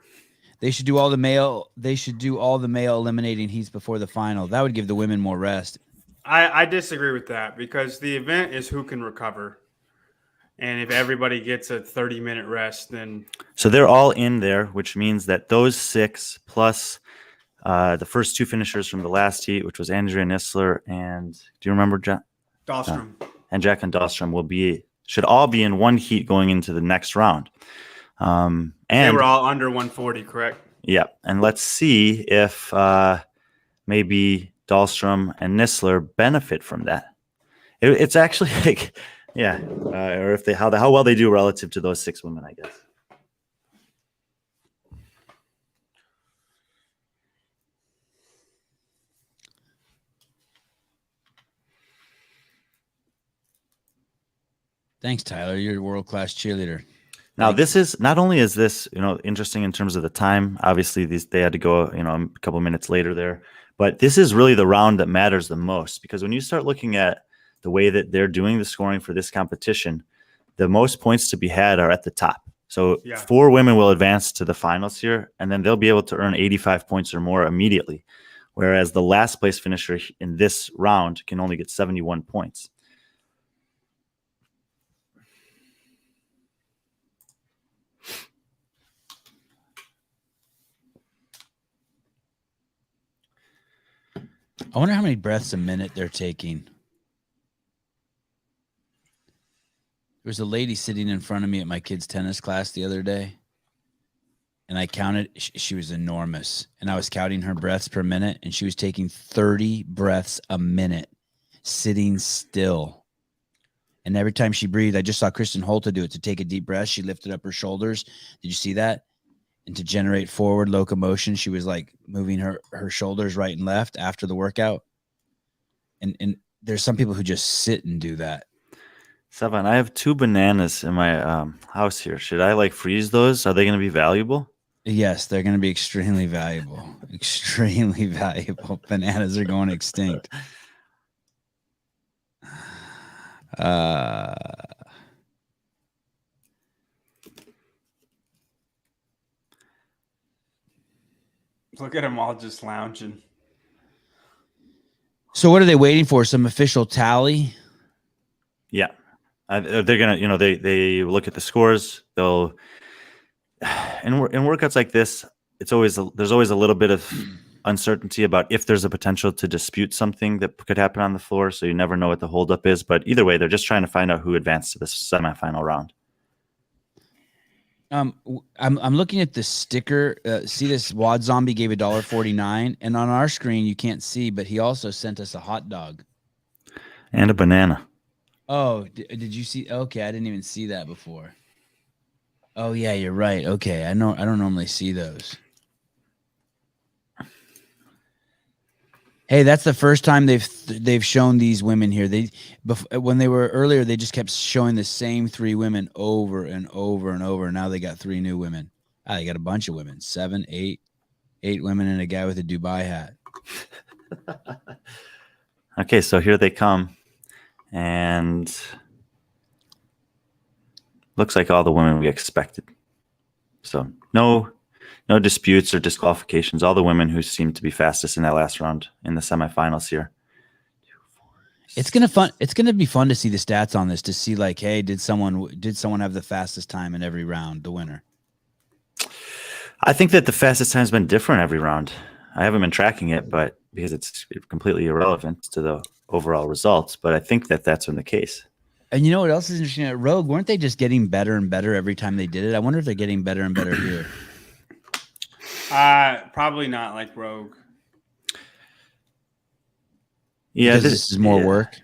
They should do all the male eliminating heats before the final. That would give the women more rest. I disagree with that because the event is who can recover. And if everybody gets a 30-minute rest, then... So they're all in there, which means that those 6 plus the first 2 finishers from the last heat, which was Andrea Nisler and... Do you remember, John? Dahlstrom. And Jacqueline Dahlstrom should all be in one heat going into the next round. And they were all under 140, correct? Yeah. And let's see if maybe Dahlstrom and Nisler benefit from that. It's actually like, yeah, or if how well they do relative to those 6 women, I guess. Thanks, Tyler. You're a world-class cheerleader. Now, this is not only is this, interesting in terms of the time. Obviously, they had to go, a couple minutes later there. But this is really the round that matters the most, because when you start looking at the way that they're doing the scoring for this competition, the most points to be had are at the top. So 4 women will advance to the finals here, and then they'll be able to earn 85 points or more immediately, whereas the last place finisher in this round can only get 71 points. I wonder how many breaths a minute they're taking. There was a lady sitting in front of me at my kids' tennis class the other day, and I counted. She was enormous, and I was counting her breaths per minute, and she was taking 30 breaths a minute, sitting still. And every time she breathed, I just saw Kristen Holte do it. To take a deep breath, she lifted up her shoulders. Did you see that? And to generate forward locomotion, she was like moving her shoulders right and left after the workout. And there's some people who just sit and do that. Sevan, I have 2 bananas in my house here. Should I freeze those? Are they going to be valuable? Yes, they're going to be extremely valuable. Extremely valuable. Bananas are going extinct. Look at them all just lounging. So what are they waiting for? Some official tally? Yeah. They're going to, they look at the scores. They'll, in workouts like this, there's always a little bit of uncertainty about if there's a potential to dispute something that could happen on the floor. So you never know what the holdup is. But either way, they're just trying to find out who advanced to the semifinal round. I'm looking at the sticker. See, this Wad Zombie gave $1.49, and on our screen you can't see, but he also sent us a hot dog and a banana. Oh, did you see? Okay, I didn't even see that before. Oh yeah, you're right. Okay, I don't normally see those. Hey, that's the first time they've shown these women here. When they were earlier, they just kept showing the same 3 women over and over and over. Now they got 3 new women. They got a bunch of women, 7, 8 women and a guy with a Dubai hat. Okay, so here they come, and looks like all the women we expected. So no disputes or disqualifications. All the women who seem to be fastest in that last round in the semifinals here. It's gonna be fun to see the stats on this, to see like, hey, did someone have the fastest time in every round, the winner? I think that the fastest time has been different every round. I haven't been tracking it, but because it's completely irrelevant to the overall results. But I think that that's been the case. And you know what else is interesting at Rogue? Weren't they just getting better and better every time they did it? I wonder if they're getting better and better here. Probably not like Rogue. Yeah, because this is more work.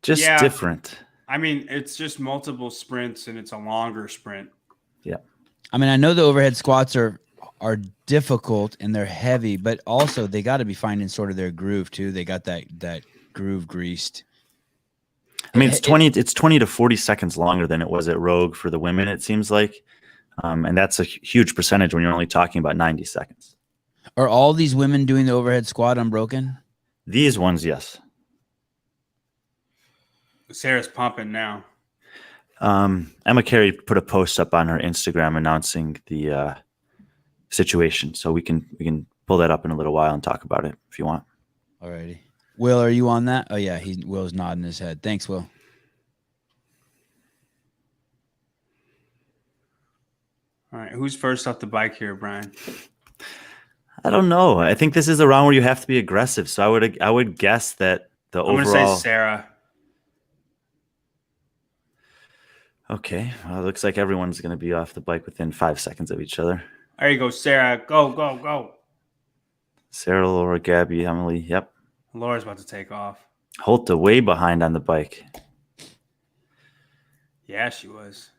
Just different. I mean, it's just multiple sprints and it's a longer sprint. Yeah. I mean, I know the overhead squats are difficult and they're heavy, but also they got to be finding sort of their groove too. They got that groove greased. I mean, it's 20 to 40 seconds longer than it was at Rogue for the women, it seems like. And that's a huge percentage when you're only talking about 90 seconds. Are all these women doing the overhead squat unbroken? These ones, yes. Sarah's pumping now. Emma Carey put a post up on her Instagram announcing the situation, so we can pull that up in a little while and talk about it if you want. Alrighty. Will, are you on that? Oh yeah, Will's nodding his head. Thanks, Will. All right, who's first off the bike here, Brian? I don't know. I think this is a round where you have to be aggressive. So I would guess that the overall. I'm gonna say Sarah. Okay. Well, it looks like everyone's going to be off the bike within 5 seconds of each other. There you go, Sarah. Go, go, go. Sarah, Laura, Gabby, Emily. Yep. Laura's about to take off. Holta way behind on the bike. Yeah, she was.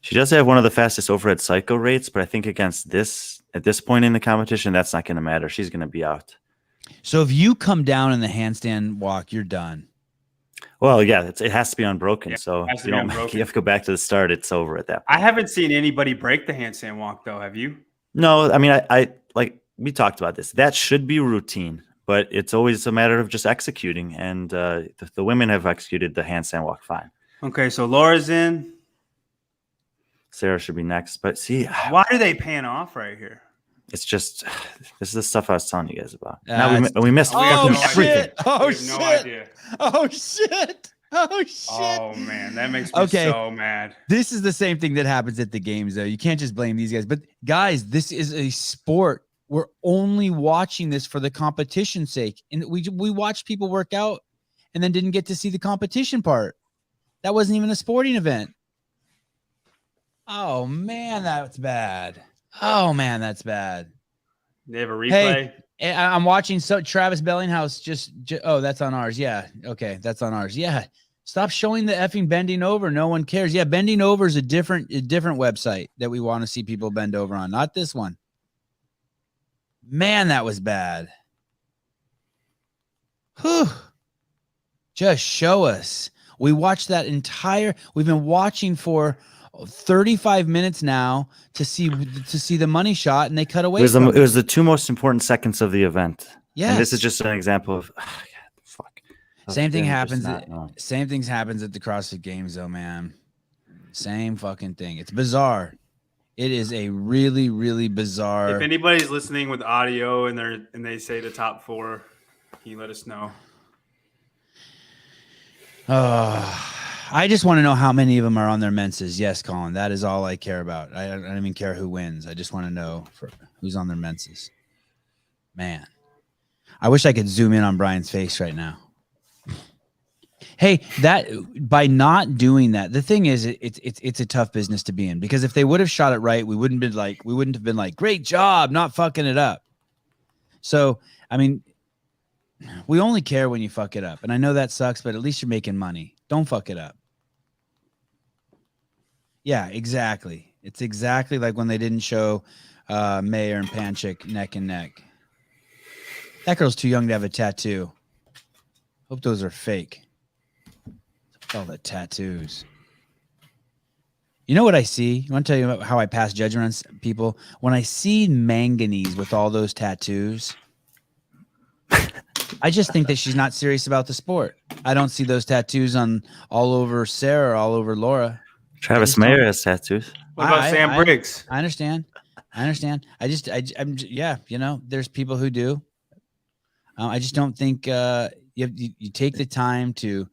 She does have one of the fastest overhead cycle rates, but I think against this, at this point in the competition, that's not going to matter. She's going to be out. So if you come down in the handstand walk, you're done. Well, yeah, it has to be unbroken. Yeah, so if you have to go back to the start, it's over at that point. I haven't seen anybody break the handstand walk, though. Have you? No, I mean, I like we talked about this. That should be routine, but it's always a matter of just executing. And the women have executed the handstand walk fine. Okay, so Laura's in. Sarah should be next. But see, why do they pan off right here? It's just this is the stuff I was telling you guys about. Now we missed everything. Oh shit! No idea. Oh shit! Oh shit! Oh man, that makes me so mad. This is the same thing that happens at the games, though. You can't just blame these guys. But guys, this is a sport. We're only watching this for the competition's sake, and we watched people work out, and then didn't get to see the competition part. That wasn't even a sporting event. Oh man, that's bad. Oh man, that's bad. They have a replay. Hey, I'm watching. So Travis Bellinghouse just oh, that's on ours. Yeah, okay, that's on ours. Yeah, stop showing the effing bending over. No one cares. Yeah, bending over is a different website that we want to see people bend over on. Not this one. Man, that was bad. Whew. Just show us. We watched that entire. We've been watching for 35 minutes now to see the money shot, and they cut away. It was the two most important seconds of the event. Yeah, and this is just an example of fuck. Same thing happens. Same things happens at the CrossFit Games, though, man. Same fucking thing. It's bizarre. It is a really, really bizarre. If anybody's listening with audio and they say the top four, can you let us know? I just want to know how many of them are on their menses. Yes, Colin, that is all I care about. I don't even care who wins. I just want to know who's on their menses. Man, I wish I could zoom in on Brian's face right now. Hey, that by not doing that, the thing is, it's a tough business to be in, because if they would have shot it right, we wouldn't have been like, great job, not fucking it up. So, I mean, we only care when you fuck it up, and I know that sucks, but at least you're making money. Don't fuck it up. Yeah, exactly. It's exactly like when they didn't show Mayer and Panchik neck and neck. That girl's too young to have a tattoo. Hope those are fake. All the tattoos. You know what I see? You want to tell you about how I pass judgment on people? When I see manganese with all those tattoos, I just think that she's not serious about the sport. I don't see those tattoos on all over Sarah or all over Laura. Travis Mayer has tattoos. What about Sam Briggs? I understand. I'm yeah, you know, there's people who do. I just don't think You take the time to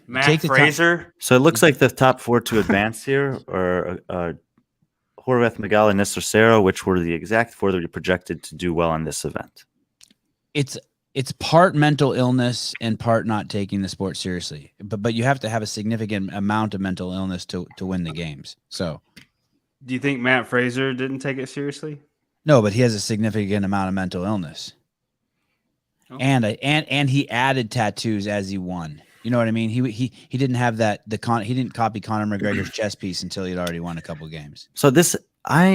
Matt Fraser. So it looks like the top 4 to advance here are Horvath, Magal, and Nisler Serra, which were the exact 4 that were projected to do well on this event. It's part mental illness and part not taking the sport seriously. But you have to have a significant amount of mental illness to win the games. So, do you think Matt Fraser didn't take it seriously? No, but he has a significant amount of mental illness. Okay. And he added tattoos as he won. You know what I mean? He didn't have that he didn't copy Conor McGregor's chess piece until he'd already won a couple of games. So I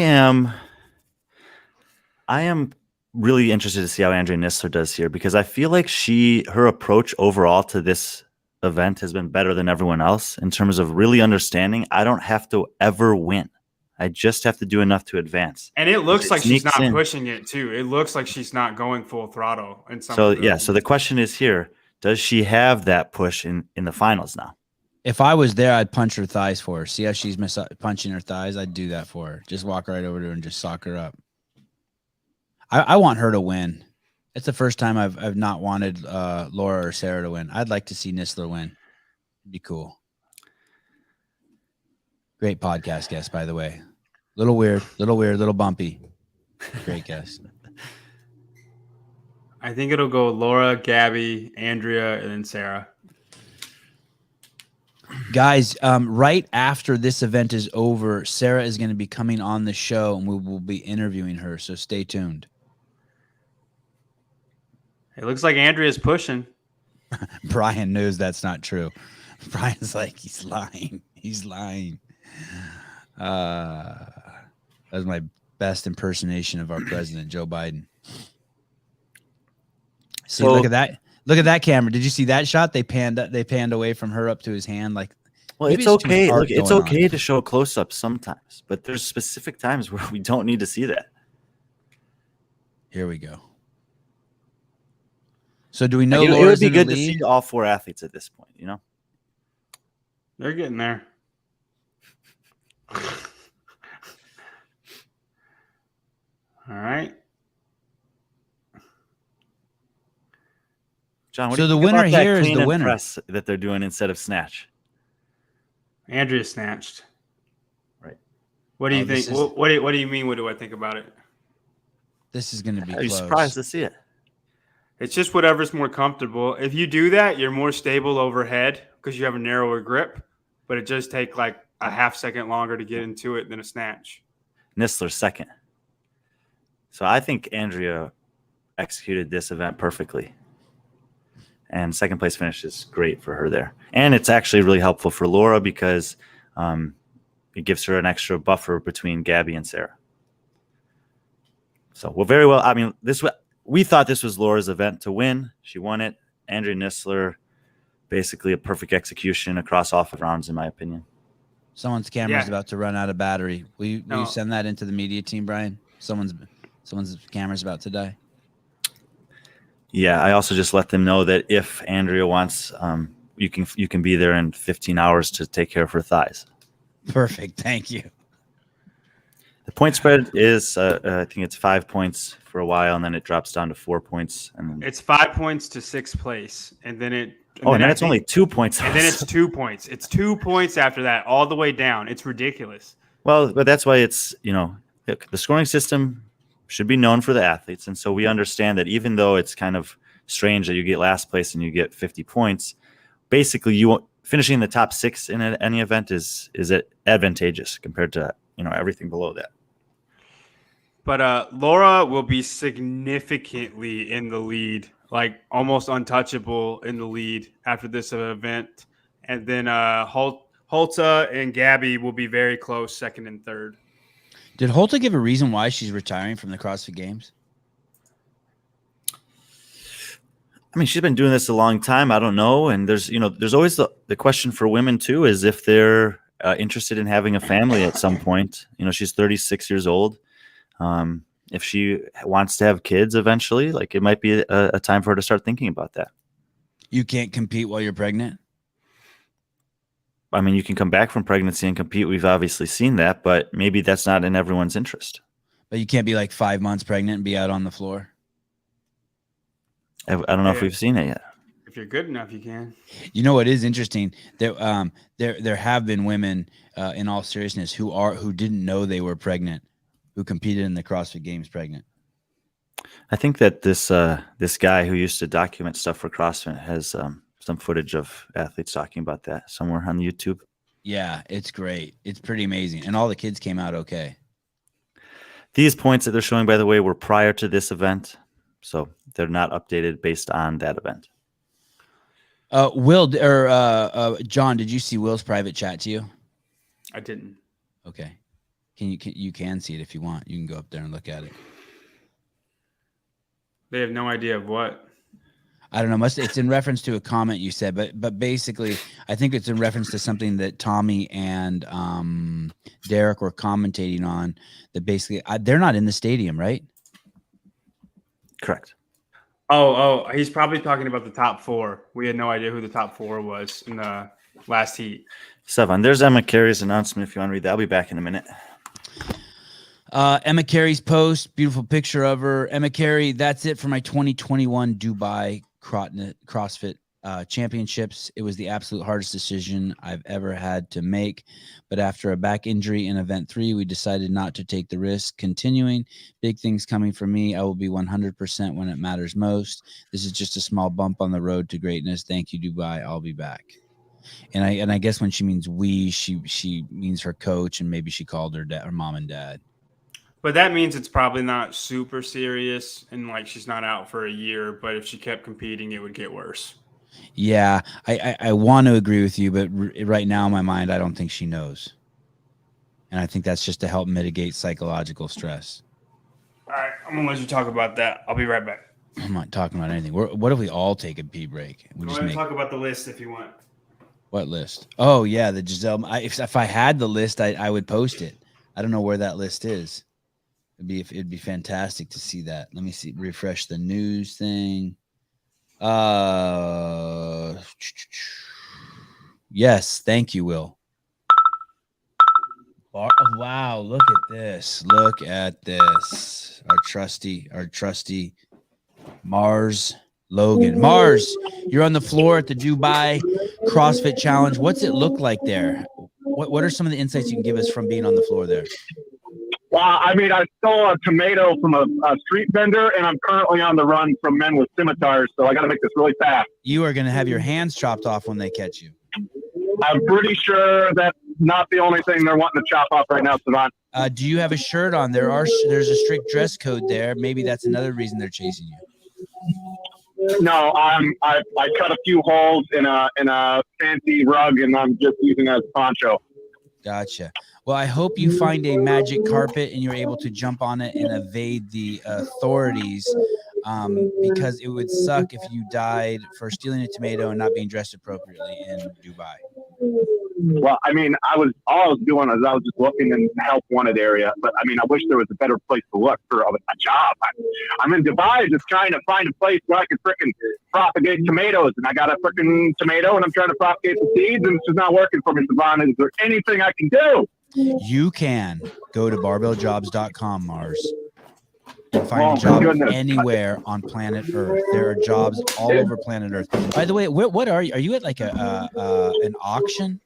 am really interested to see how Andrea Nisler does here, because I feel like her approach overall to this event has been better than everyone else in terms of really understanding I don't have to ever win. I just have to do enough to advance. And it looks like she's not pushing it too. It looks like she's not going full throttle. So the question is here, does she have that push in the finals now? If I was there, I'd punch her thighs for her. See how she's punching her thighs? I'd do that for her. Just walk right over to her and just sock her up. I want her to win. It's the first time I've not wanted Laura or Sarah to win. I'd like to see Nisler win. It'd be cool. Great podcast guest, by the way. Little weird, little bumpy. Great guest. I think it'll go Laura, Gabby, Andrea, and then Sarah. Guys, right after this event is over, Sarah is going to be coming on the show, and we will be interviewing her, so stay tuned. It looks like Andrea's pushing. Brian knows that's not true. Brian's like, he's lying. He's lying. That was my best impersonation of our president, Joe Biden. See, look at that. Look at that camera. Did you see that shot? They panned away from her up to his hand. Like, well, it's okay. Look, it's okay to show close-ups sometimes, but there's specific times where we don't need to see that. Here we go. So do we know? It would be good to see all 4 athletes at this point. You know, they're getting there. All right. John, what so do you the winner about here that is the winner press that they're doing instead of snatch. Andrea snatched. Right. What do you think? What do you mean? What do I think about it? This is going to be close. Are you surprised to see it? It's just whatever's more comfortable. If you do that, you're more stable overhead because you have a narrower grip, but it does take like a half second longer to get into it than a snatch. Nisler second. So I think Andrea executed this event perfectly. And second place finish is great for her there. And it's actually really helpful for Laura because it gives her an extra buffer between Gabby and Sarah. So we're very well. I mean, we thought this was Laura's event to win. She won it. Andrea Nisler, basically a perfect execution across all 5 rounds, in my opinion. Someone's camera is about to run out of battery. Will you send that into the media team, Brian? Someone's camera's about to die. Yeah, I also just let them know that if Andrea wants, you can be there in 15 hours to take care of her thighs. Perfect. Thank you. The point spread is, I think it's 5 points for a while, and then it drops down to 4 points. And then it's 5 points to 6th place, and then it. And then it's only 2 points. And then it's 2 points. It's 2 points after that, all the way down. It's ridiculous. Well, but that's why it's, the scoring system should be known for the athletes. And so we understand that even though it's kind of strange that you get last place and you get 50 points, basically finishing in the top 6 in any event is advantageous compared to, everything below that. But Laura will be significantly in the lead, like almost untouchable in the lead after this event. And then Holta and Gabby will be very close, 2nd and 3rd. Did Holta give a reason why she's retiring from the CrossFit Games? I mean, she's been doing this a long time. I don't know. And there's always the question for women too, is if they're interested in having a family at some point. She's 36 years old. If she wants to have kids eventually, like it might be a time for her to start thinking about that. You can't compete while you're pregnant? I mean, you can come back from pregnancy and compete. We've obviously seen that, but maybe that's not in everyone's interest. But you can't be like 5 months pregnant and be out on the floor? I don't know if Yeah. we've seen it yet. If you're good enough, you can. You know what is interesting? There have been women, in all seriousness, who didn't know they were pregnant, who competed in the CrossFit Games pregnant. I think that this guy who used to document stuff for CrossFit has some footage of athletes talking about that somewhere on YouTube. Yeah, it's great. It's pretty amazing, and all the kids came out okay. These points that they're showing, by the way, were prior to this event, so they're not updated based on that event. Will or John, did you see Will's private chat to you? I didn't. Okay, you can see it if you want. You can go up there and look at it. They have no idea of what. I don't know. It's in reference to a comment you said, but basically, I think it's in reference to something that Tommy and Derek were commentating on. That basically, they're not in the stadium, right? Correct. Oh, he's probably talking about the top 4. We had no idea who the top 4 was in the last heat. Sevan, there's Emma Carey's announcement. If you want to read that, I'll be back in a minute. Emma Carey's post, beautiful picture of her. Emma Carey, that's it for my 2021 Dubai CrossFit championships. It was the absolute hardest decision I've ever had to make. But after a back injury in event 3, we decided not to take the risk. Continuing, big things coming for me. I will be 100% when it matters most. This is just a small bump on the road to greatness. Thank you, Dubai. I'll be back. And I guess when she means we, she means her coach, and maybe she called her dad, her mom and dad. But that means it's probably not super serious, and like she's not out for a year. But if she kept competing, it would get worse. Yeah, I want to agree with you, but right now in my mind, I don't think she knows. And I think that's just to help mitigate psychological stress. All right, I'm gonna let you talk about that. I'll be right back. I'm not talking about anything. What if we all take a pee break? We I'm gonna talk about the list if you want. What list? Oh yeah, the Giselle. If I had the list, I would post it. I don't know where that list is. It'd be fantastic to see that. Let me see. Refresh the news thing. Yes, thank you, Will. Wow, look at this. Look at this. Our trusty Mars Logan. Mars, you're on the floor at the Dubai CrossFit Challenge. What's it look like there? What are some of the insights you can give us from being on the floor there? Well, I mean, I stole a tomato from a street vendor, and I'm currently on the run from men with scimitars, so I got to make this really fast. You are going to have your hands chopped off when they catch you. I'm pretty sure that's not the only thing they're wanting to chop off right now, Sevan. Do you have a shirt on? There's a strict dress code there. Maybe that's another reason they're chasing you. No, I cut a few holes in a fancy rug, and I'm just using it as a poncho. Gotcha. Well, I hope you find a magic carpet and you're able to jump on it and evade the authorities, because it would suck if you died for stealing a tomato and not being dressed appropriately in Dubai. Well, I mean, all I was doing is I was just looking in the help wanted area, but I mean, I wish there was a better place to look for a job. I'm in Dubai just trying to find a place where I could frickin' propagate tomatoes, and I got a frickin' tomato, and I'm trying to propagate the seeds, and it's just not working for me, Sevan. Is there anything I can do? You can go to barbelljobs.com, Mars, and find a job anywhere on planet Earth. There are jobs all over planet Earth. By the way, what are you? Are you at like an auction?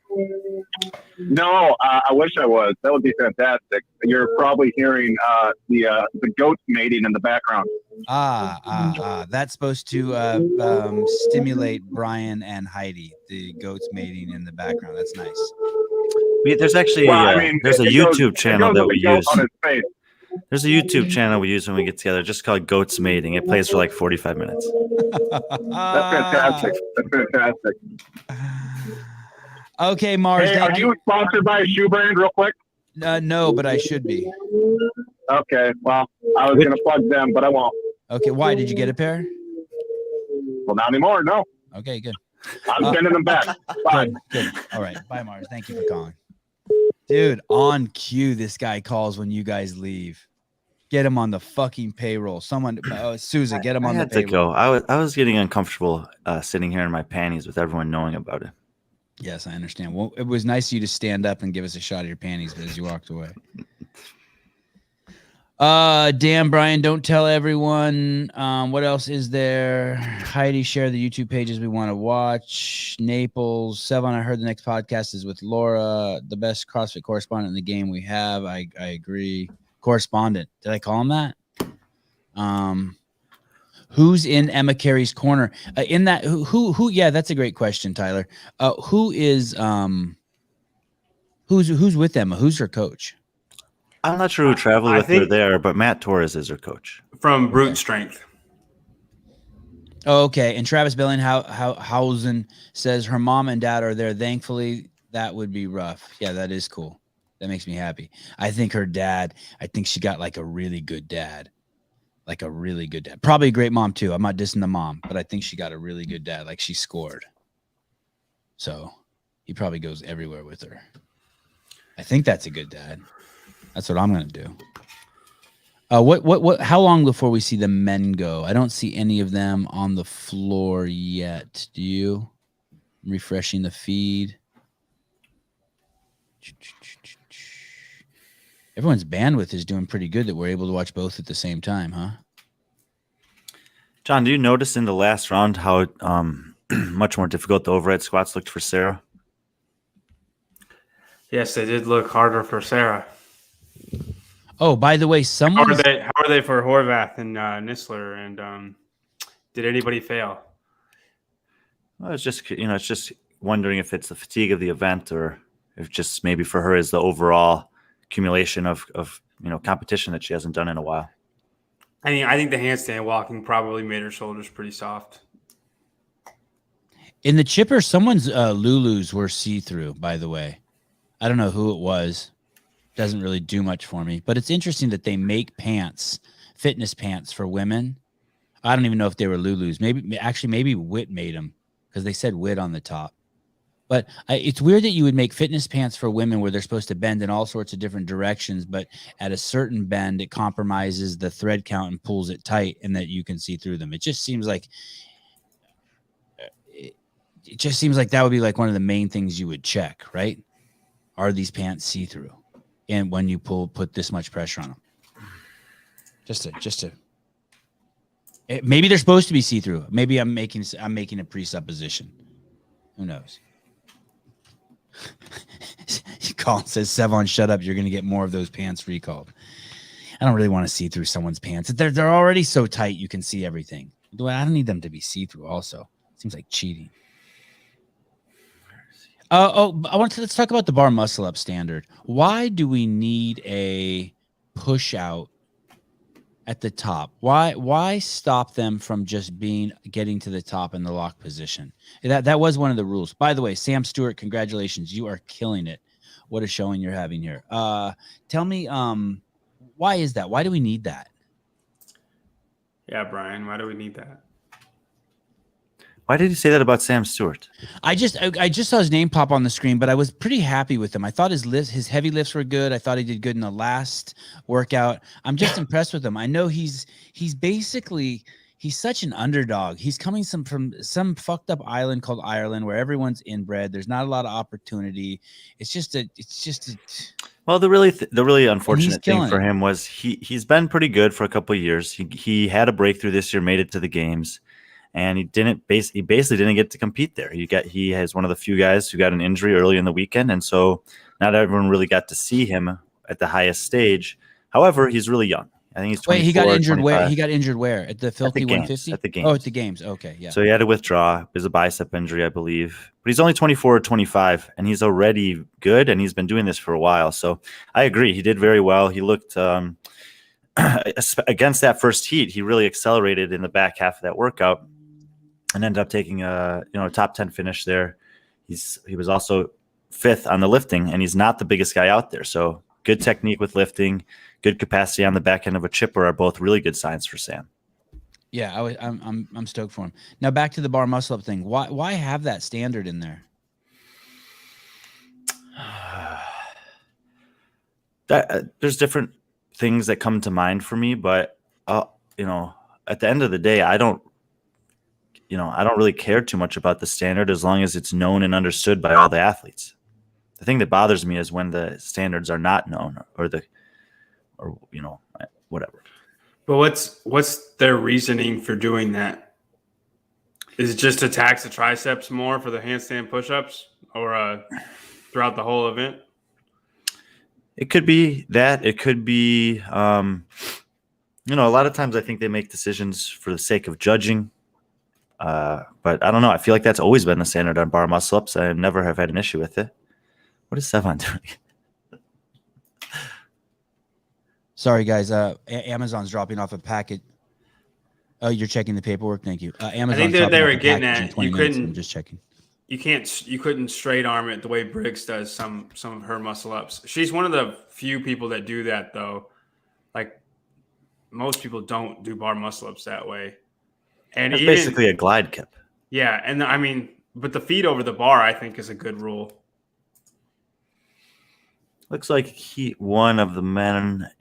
No, I wish I was. That would be fantastic. You're probably hearing the goats mating in the background. That's supposed to stimulate Brian and Heidi. The goats mating in the background. That's nice. There's actually there's a YouTube channel that we use. There's a YouTube channel we use when we get together, just called Goats Mating. It plays for like 45 minutes. That's fantastic. That's fantastic. Okay, Mars. Hey, are you sponsored by a shoe brand real quick? No, but I should be. Okay, well, I was going to plug them, but I won't. Okay, why? Did you get a pair? Well, not anymore, no. Okay, good. I'm sending them back. Bye. Good. All right. Bye, Mars. Thank you for calling. Dude, on cue, this guy calls when you guys leave. Get him on the fucking payroll. Someone, Sousa, get him on the payroll. I had to go. I was getting uncomfortable sitting here in my panties with everyone knowing about it. Yes, I understand. Well, it was nice of you to stand up and give us a shot of your panties as you walked away. Damn, Brian, don't tell everyone. What else is there? Heidi, share the YouTube pages we want to watch. Naples, Sevan, I heard the next podcast is with Laura, the best CrossFit correspondent in the game we have. I agree. Correspondent. Did I call him that? Who's in Emma Carey's corner? In that, who? Yeah, that's a great question, Tyler. Who is who's with Emma? Who's her coach? I'm not sure who traveled with her there, but Matt Torres is her coach. From Brute Strength. Oh, okay. And Travis Bellinghausen says her mom and dad are there. Thankfully, that would be rough. Yeah, that is cool. That makes me happy. I think she got like a really good dad. Like a really good dad. Probably a great mom too. I'm not dissing the mom, but I think she got a really good dad. Like she scored. So he probably goes everywhere with her. I think that's a good dad. That's what I'm going to do. How long before we see the men go? I don't see any of them on the floor yet. Do you? Refreshing the feed. Everyone's bandwidth is doing pretty good that we're able to watch both at the same time, huh? John, do you notice in the last round how much more difficult the overhead squats looked for Sarah? Yes, they did look harder for Sarah. Oh, by the way, How are they for Horvath and Nisler? And did anybody fail? Well, it's just wondering if it's the fatigue of the event or if just maybe for her is the overall accumulation of competition that she hasn't done in a while. I think the handstand walking probably made her shoulders pretty soft. In the chipper, someone's Lulus were see-through, by the way. I don't know who it was. Doesn't really do much for me, but it's interesting that they make pants, fitness pants for women. I don't even know if they were Lulus. Maybe Wit made them because they said Wit on the top. But it's weird that you would make fitness pants for women where they're supposed to bend in all sorts of different directions, but at a certain bend, it compromises the thread count and pulls it tight and that you can see through them. It just seems like that would be like one of the main things you would check, right? Are these pants see-through? And when you put this much pressure on them, maybe they're supposed to be see-through. Maybe I'm making a presupposition. Who knows? Colin says, Sevan, shut up. You're going to get more of those pants recalled. I don't really want to see through someone's pants. They're already so tight you can see everything. I don't need them to be see-through also. Seems like cheating. Let's talk about the bar muscle up standard. Why do we need a push out at the top? Why stop them from just getting to the top in the lock position? That was one of the rules. By the way, Sam Stewart, congratulations. You are killing it. What a showing you're having here. Tell me, why is that? Why do we need that? Yeah, Brian, why do we need that? Why did you say that about Sam Stewart? I just saw his name pop on the screen, but I was pretty happy with him. I thought his heavy lifts were good. I thought he did good in the last workout. I'm just impressed with him. I know he's such an underdog. He's coming from some fucked up island called Ireland where everyone's inbred. There's not a lot of opportunity. Well, the really unfortunate thing for him was he's been pretty good for a couple of years. He had a breakthrough this year, made it to the games. And he basically didn't get to compete there. He has one of the few guys who got an injury early in the weekend, and so not everyone really got to see him at the highest stage. However, he's really young. I think he's 24. Wait, he got injured 25. where? He got injured where? At the Filthy 150? At the games. Oh, at the games. Okay, yeah. So he had to withdraw. It was a bicep injury, I believe. But he's only 24 or 25, and he's already good, and he's been doing this for a while. So I agree. He did very well. He looked against that first heat, he really accelerated in the back half of that workout. And ended up taking a top 10 finish there. He was also 5th on the lifting, and he's not the biggest guy out there. So good technique with lifting, good capacity on the back end of a chipper are both really good signs for Sam. Yeah, I'm stoked for him. Now back to the bar muscle up thing. Why have that standard in there? There's different things that come to mind for me, but at the end of the day, I don't really care too much about the standard as long as it's known and understood by all the athletes. The thing that bothers me is when the standards are not known or or whatever. But what's their reasoning for doing that? Is it just to tax the triceps more for the handstand push-ups, or throughout the whole event? It could be that. It could be, a lot of times I think they make decisions for the sake of judging. But I don't know. I feel like that's always been the standard on bar muscle-ups. I never have had an issue with it. What is Sevan doing? Sorry, guys. Amazon's dropping off a packet. Oh, you're checking the paperwork. Thank you. Amazon. I think that they were getting at you couldn't. I'm just checking. You couldn't straight arm it the way Briggs does some of her muscle ups. She's one of the few people that do that though. Like most people don't do bar muscle ups that way. And it's basically a glide kip. Yeah, and I mean, but the feet over the bar I think is a good rule. Looks like heat 1 of the men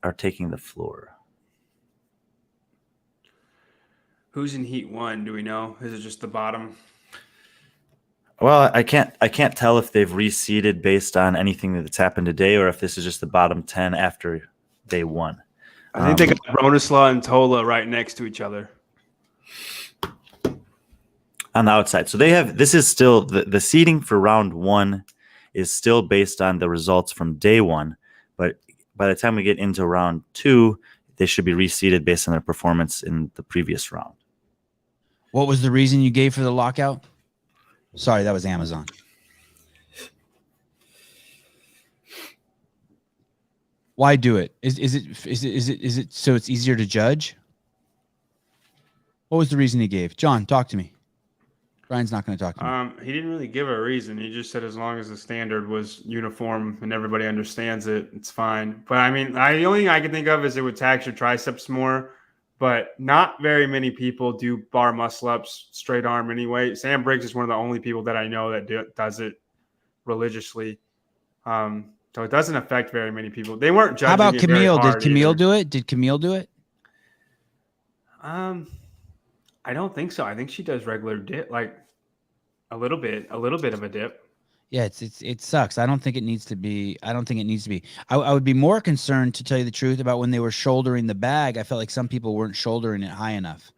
are taking the floor. Who's in heat 1? Do we know? Is it just the bottom? Well, I can't tell if they've reseeded based on anything that's happened today, or if this is just the bottom 10 after day 1. I think they got Bronislaw and Tola right next to each other on the outside. So this is still the seeding for round 1 is still based on the results from day 1, but by the time we get into round 2, they should be reseeded based on their performance in the previous round. What was the reason you gave for the lockout? Sorry, that was Amazon. Why do it? Is it so it's easier to judge? What was the reason he gave? John, talk to me. Brian's not going to talk to me. He didn't really give a reason. He just said as long as the standard was uniform and everybody understands it, it's fine. But I mean, the only thing I can think of is it would tax your triceps more. But not very many people do bar muscle-ups straight arm anyway. Sam Briggs is one of the only people that I know that does it religiously. So it doesn't affect very many people. They weren't judging. How about Camille? Did Camille either. do it? Did Camille do it? I don't think so. I think she does regular dip, like a little bit of a dip. Yeah, it sucks. I don't think it needs to be. I would be more concerned, to tell you the truth, about when they were shouldering the bag. I felt like some people weren't shouldering it high enough,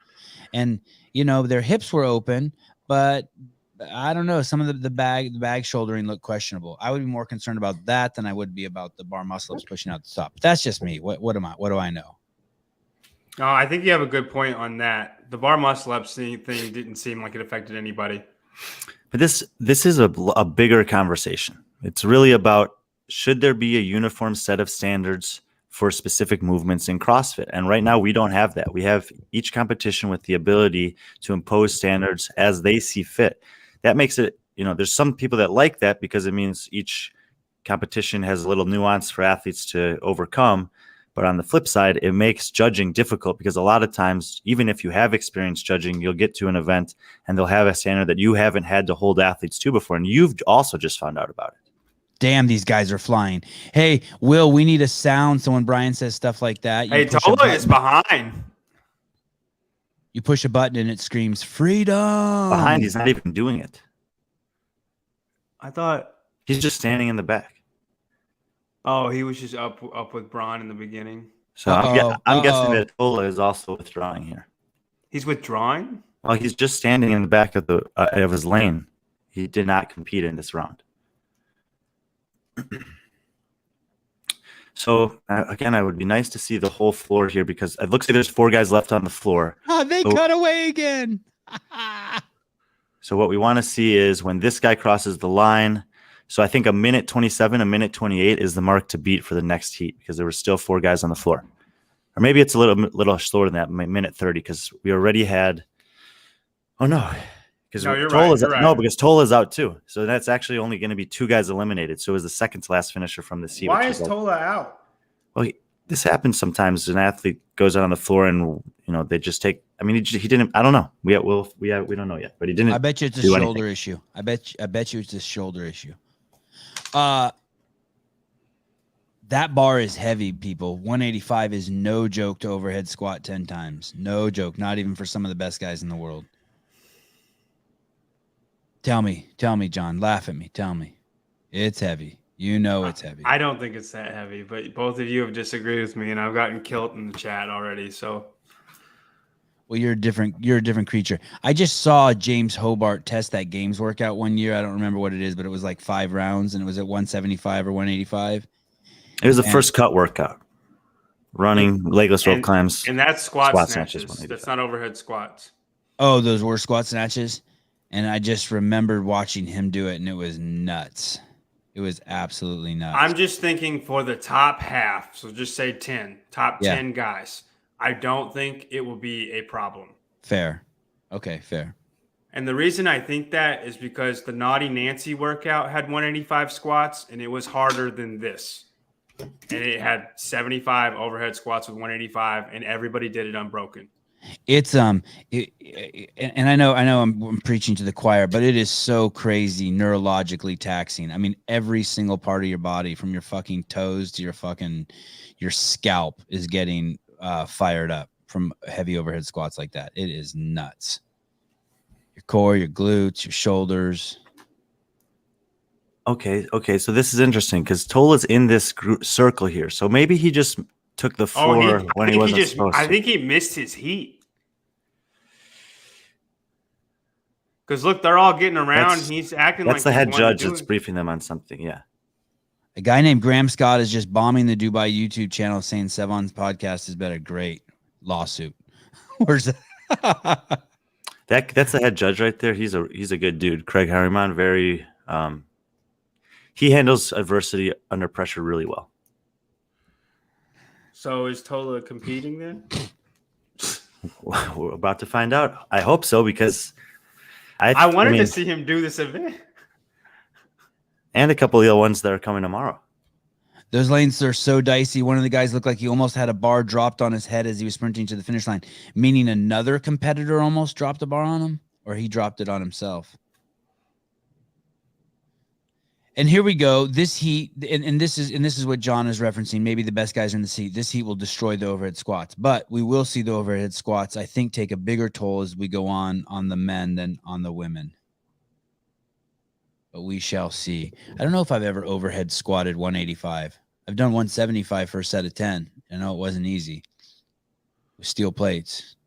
and their hips were open, but I don't know. Some of the bag shouldering looked questionable. I would be more concerned about that than I would be about the bar muscle ups pushing out the top. But that's just me. What do I know? Oh, I think you have a good point on that. The bar muscle ups thing didn't seem like it affected anybody. But this is a bigger conversation. It's really about, should there be a uniform set of standards for specific movements in CrossFit? And right now we don't have that. We have each competition with the ability to impose standards as they see fit. That makes it, there's some people that like that because it means each competition has a little nuance for athletes to overcome. But on the flip side, it makes judging difficult because a lot of times, even if you have experience judging, you'll get to an event and they'll have a standard that you haven't had to hold athletes to before. And you've also just found out about it. Damn, these guys are flying. Hey, Will, we need a sound. So when Brian says stuff like that, hey, Tola is behind. You push a button and it screams freedom. Behind, he's not even doing it. I thought he's just standing in the back. Oh, he was just up with Braun in the beginning. So I'm guessing that Tola is also withdrawing here. He's withdrawing? Well, he's just standing in the back of of his lane. He did not compete in this round. So again, it would be nice to see the whole floor here because it looks like there's 4 guys left on the floor. Oh, they cut away again. So what we want to see is when this guy crosses the line. So I think a minute 27, a minute 28 is the mark to beat for the next heat because there were still 4 guys on the floor. Or maybe it's a little slower than that, minute 30, because we already had. Oh no, because because Tola is out too. So that's actually only going to be 2 guys eliminated. So it was the second to last finisher from this heat. Why is Tola out? Well, this happens sometimes. An athlete goes out on the floor and they just take. I mean, he didn't. I don't know. We don't know yet, but he didn't. I bet you it's a shoulder issue. I bet you it's a shoulder issue. That bar is heavy, people. 185 is no joke to overhead squat 10 times. No joke. Not even for some of the best guys in the world. Tell me, John. Laugh at me. Tell me. It's heavy. You know it's heavy. I don't think it's that heavy, but both of you have disagreed with me, and I've gotten killed in the chat already. So, well, you're a different creature. I just saw James Hobart test that games workout one year. I don't remember what it is, but it was like 5 rounds, and it was at 175 or 185. It was the first cut workout. Running, legless rope climbs. And that's squat snatches. That's not overhead squats. Oh, those were squat snatches. And I just remembered watching him do it, and it was nuts. It was absolutely nuts. I'm just thinking for the top half, so just say 10, top 10 guys. I don't think it will be a problem. Fair. Okay, fair. And the reason I think that is because the Naughty Nancy workout had 185 squats, and it was harder than this. And it had 75 overhead squats with 185, and everybody did it unbroken. It's and I know I'm preaching to the choir, but it is so crazy neurologically taxing. I mean, every single part of your body, from your fucking toes to your scalp, is getting fired up from heavy overhead squats like that. It is nuts. Your core, your glutes, your shoulders. Okay. So this is interesting because Tola's in this circle here. So maybe he just took the floor when he wasn't supposed to. I think he missed his heat. Because look, they're all getting around. He's acting like that's the head judge that's briefing them on something. Yeah. A guy named Graham Scott is just bombing the Dubai YouTube channel, saying Sevan's podcast is better. Great lawsuit. Where's that? That's the head judge right there. He's a good dude. Craig Harriman, very he handles adversity under pressure really well. So is Tola competing then? We're about to find out. I hope so, because I wanted to see him do this event. And a couple of the other ones that are coming tomorrow. Those lanes are so dicey. One of the guys looked like he almost had a bar dropped on his head as he was sprinting to the finish line, meaning another competitor almost dropped a bar on him, or he dropped it on himself. And here we go. This heat, and this is what John is referencing. Maybe the best guys are in the heat. This heat will destroy the overhead squats, but we will see the overhead squats, I think, take a bigger toll as we go on the men than on the women. But we shall see. I don't know if I've ever overhead squatted 185. I've done 175 for a set of 10. I know it wasn't easy. With steel plates.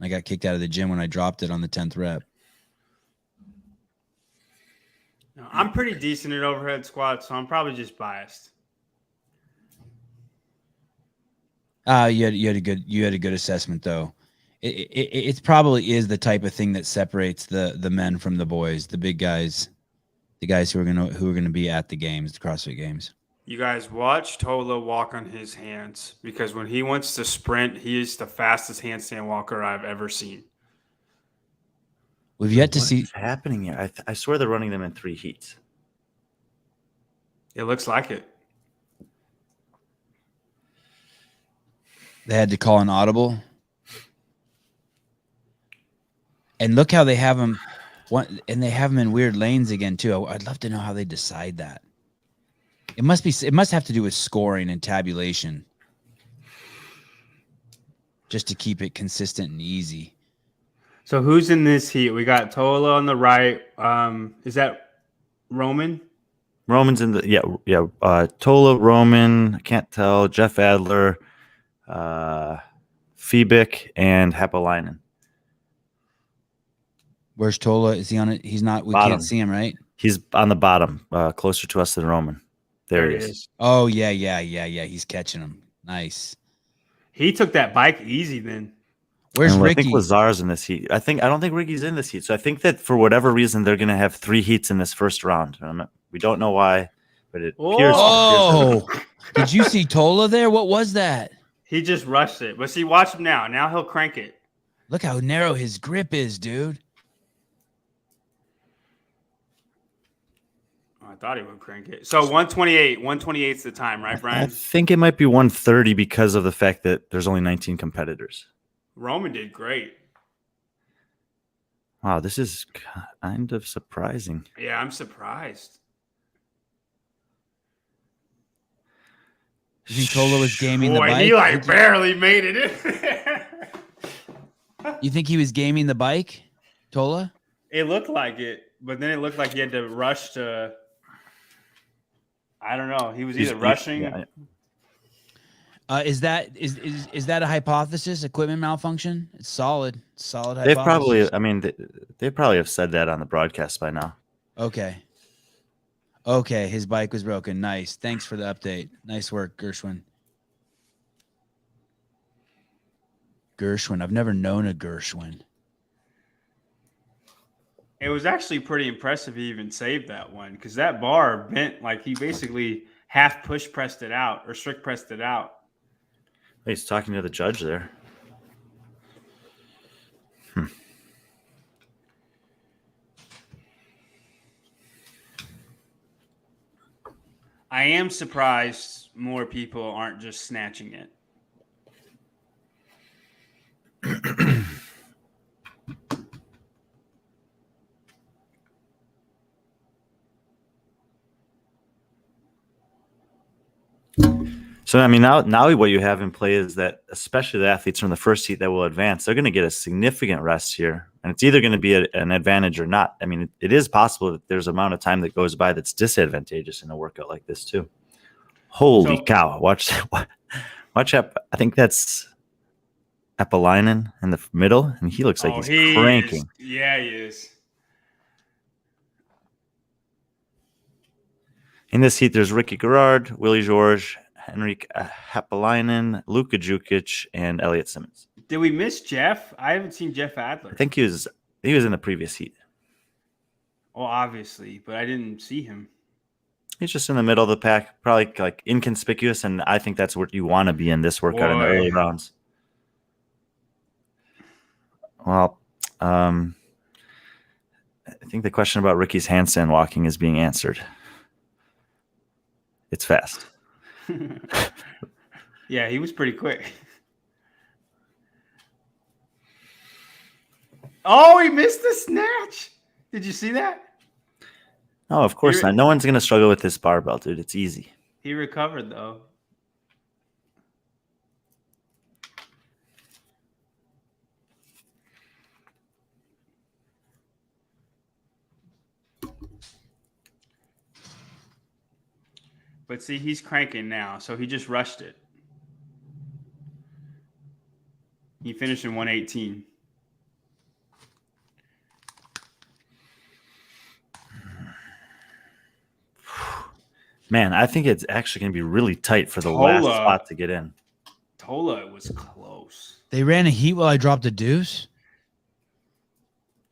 I got kicked out of the gym when I dropped it on the 10th rep. I'm pretty decent at overhead squats, so I'm probably just biased. You had a good assessment though. It probably is the type of thing that separates the men from the boys, the big guys, the guys who are gonna be at the games, the CrossFit games. You guys watch Tola walk on his hands, because when he wants to sprint, he is the fastest handstand walker I've ever seen. We've yet to see what's happening here. I swear they're running them in 3 heats. It looks like it. They had to call an audible. And look how they have them, and they have them in weird lanes again too. I'd love to know how they decide that. It must have to do with scoring and tabulation, just to keep it consistent and easy. So who's in this heat? We got Tola on the right. Is that Roman? Roman's in the yeah. Tola, Roman, I can't tell. Jeff Adler, Fiebig, and Hapalainen. Where's Tola? Is he on it? He's not. We Bottom. Can't see him, right? He's on the bottom, closer to us than Roman. There he is. Oh yeah. He's catching him. Nice. He took that bike easy then. Where's Ricky? I think Lazar's in this heat. I don't think Ricky's in this heat. So I think that for whatever reason, they're going to have 3 heats in this first round. We don't know why, but it appears. Oh, did you see Tola there? What was that? He just rushed it. But see, watch him now. Now he'll crank it. Look how narrow his grip is, dude. I thought he would crank it. So 128. 128 is the time, right, Brian? I think it might be 130 because of the fact that there's only 19 competitors. Roman did great. Wow, this is kind of surprising. Yeah, I'm surprised. You think Tola was gaming the bike? He barely made it in. You think he was gaming the bike, Tola? It looked like it, but then it looked like he had to rush to. I don't know. He was He's- either rushing. yeah, Is that a hypothesis? Equipment malfunction? It's solid hypothesis. they've probably. I mean, they probably have said that on the broadcast by now. Okay, his bike was broken. Nice. Thanks for the update. Nice work, Gershwin. I've never known a Gershwin. It was actually pretty impressive he even saved that one because that bar bent like he basically half push pressed it out or strict pressed it out. He's talking to the judge there. I am surprised more people aren't just snatching it. So, I mean, now what you have in play is that, especially the athletes from the first heat that will advance, they're going to get a significant rest here. And it's either going to be an advantage or not. I mean, it is possible that there's an amount of time that goes by that's disadvantageous in a workout like this, too. Holy cow. Watch. I think that's Epelainen in the middle, and he looks like he's cranking. Yeah, he is. In this heat, there's Ricky Garrard, Willie George, Henrik Hapalainen, Luka Jukic, and Elliot Simmons. Did we miss Jeff? I haven't seen Jeff Adler. I think he was in the previous heat. Oh, obviously, but I didn't see him. He's just in the middle of the pack, probably like inconspicuous, and I think that's what you want to be in this workout in the early rounds. Well, I think the question about Ricky's handstand walking is being answered. It's fast. Yeah, he was pretty quick. Oh, he missed the snatch. Did you see that? Oh, of course not. No one's going to struggle with this barbell, dude. It's easy. He recovered, though. But see, he's cranking now, so he just rushed it. He finished in 118. Man, I think it's actually going to be really tight for the last spot to get in. Tola was close. They ran a heat while I dropped a deuce.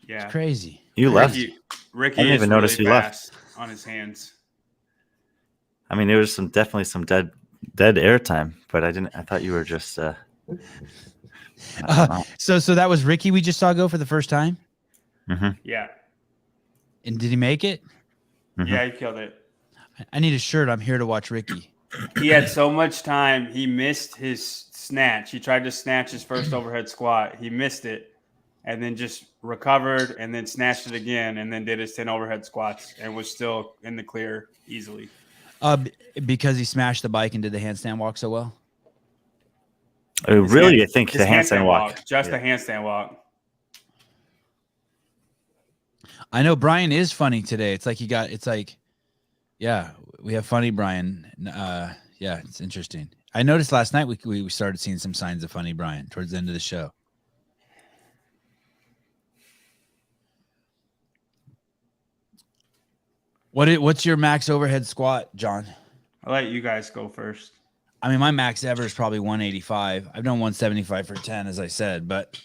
Yeah, it's crazy. You left. Ricky I didn't even notice you left on his hands. I mean, there was definitely some dead air time, but I thought you were just. So that was Ricky we just saw go for the first time. Mm-hmm. Yeah. And did he make it? Mm-hmm. Yeah, he killed it. I need a shirt. I'm here to watch Ricky. He had so much time. He missed his snatch. He tried to snatch his first overhead squat. He missed it and then just recovered and then snatched it again and then did his 10 overhead squats and was still in the clear easily. Because he smashed the bike and did the handstand walk so well? Really, I think the handstand walk. Just the handstand walk. I know Brian is funny today. Yeah, we have funny Brian. Yeah, it's interesting. I noticed last night we started seeing some signs of funny Brian towards the end of the show. What's your max overhead squat, John? I'll let you guys go first. I mean, my max ever is probably 185. I've done 175 for 10, as I said, but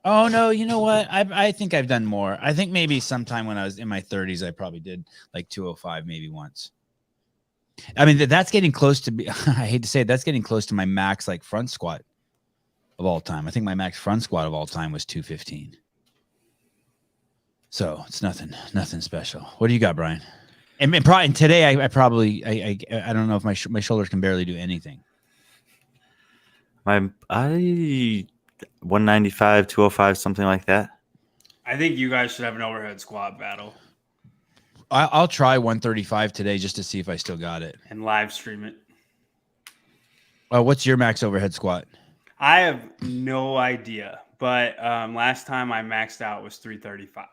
oh no, you know what? I think I've done more. I think maybe sometime when I was in my 30s, I probably did like 205 maybe once. I mean, that's getting close to be, I hate to say it, that's getting close to my max like front squat of all time. I think my max front squat of all time was 215. So it's nothing special. What do you got, Brian? And probably today, I don't know if my shoulders can barely do anything. I 195, 205, something like that. I think you guys should have an overhead squat battle. I'll try 135 today just to see if I still got it. And live stream it. What's your max overhead squat? I have no idea. But last time I maxed out was 335.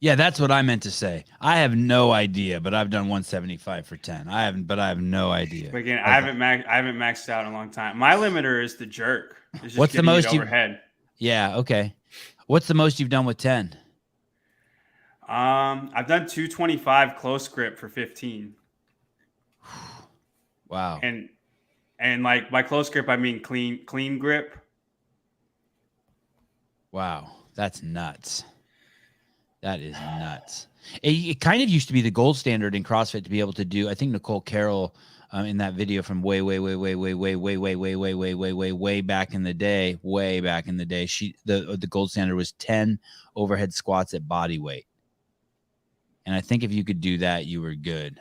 Yeah, that's what I meant to say. I have no idea, but I've done 175 for 10. I have no idea. But again, I haven't maxed out in a long time. My limiter is the jerk. It's just What's the getting most it overhead. Yeah, okay. What's the most you've done with 10? I've done 225 close grip for 15. Wow. And like by close grip, I mean clean grip. Wow, that's nuts. That is nuts. It kind of used to be the gold standard in CrossFit to be able to do. I think Nicole Carroll in that video from way back in the day. The gold standard was 10 overhead squats at body weight, and I think if you could do that, you were good.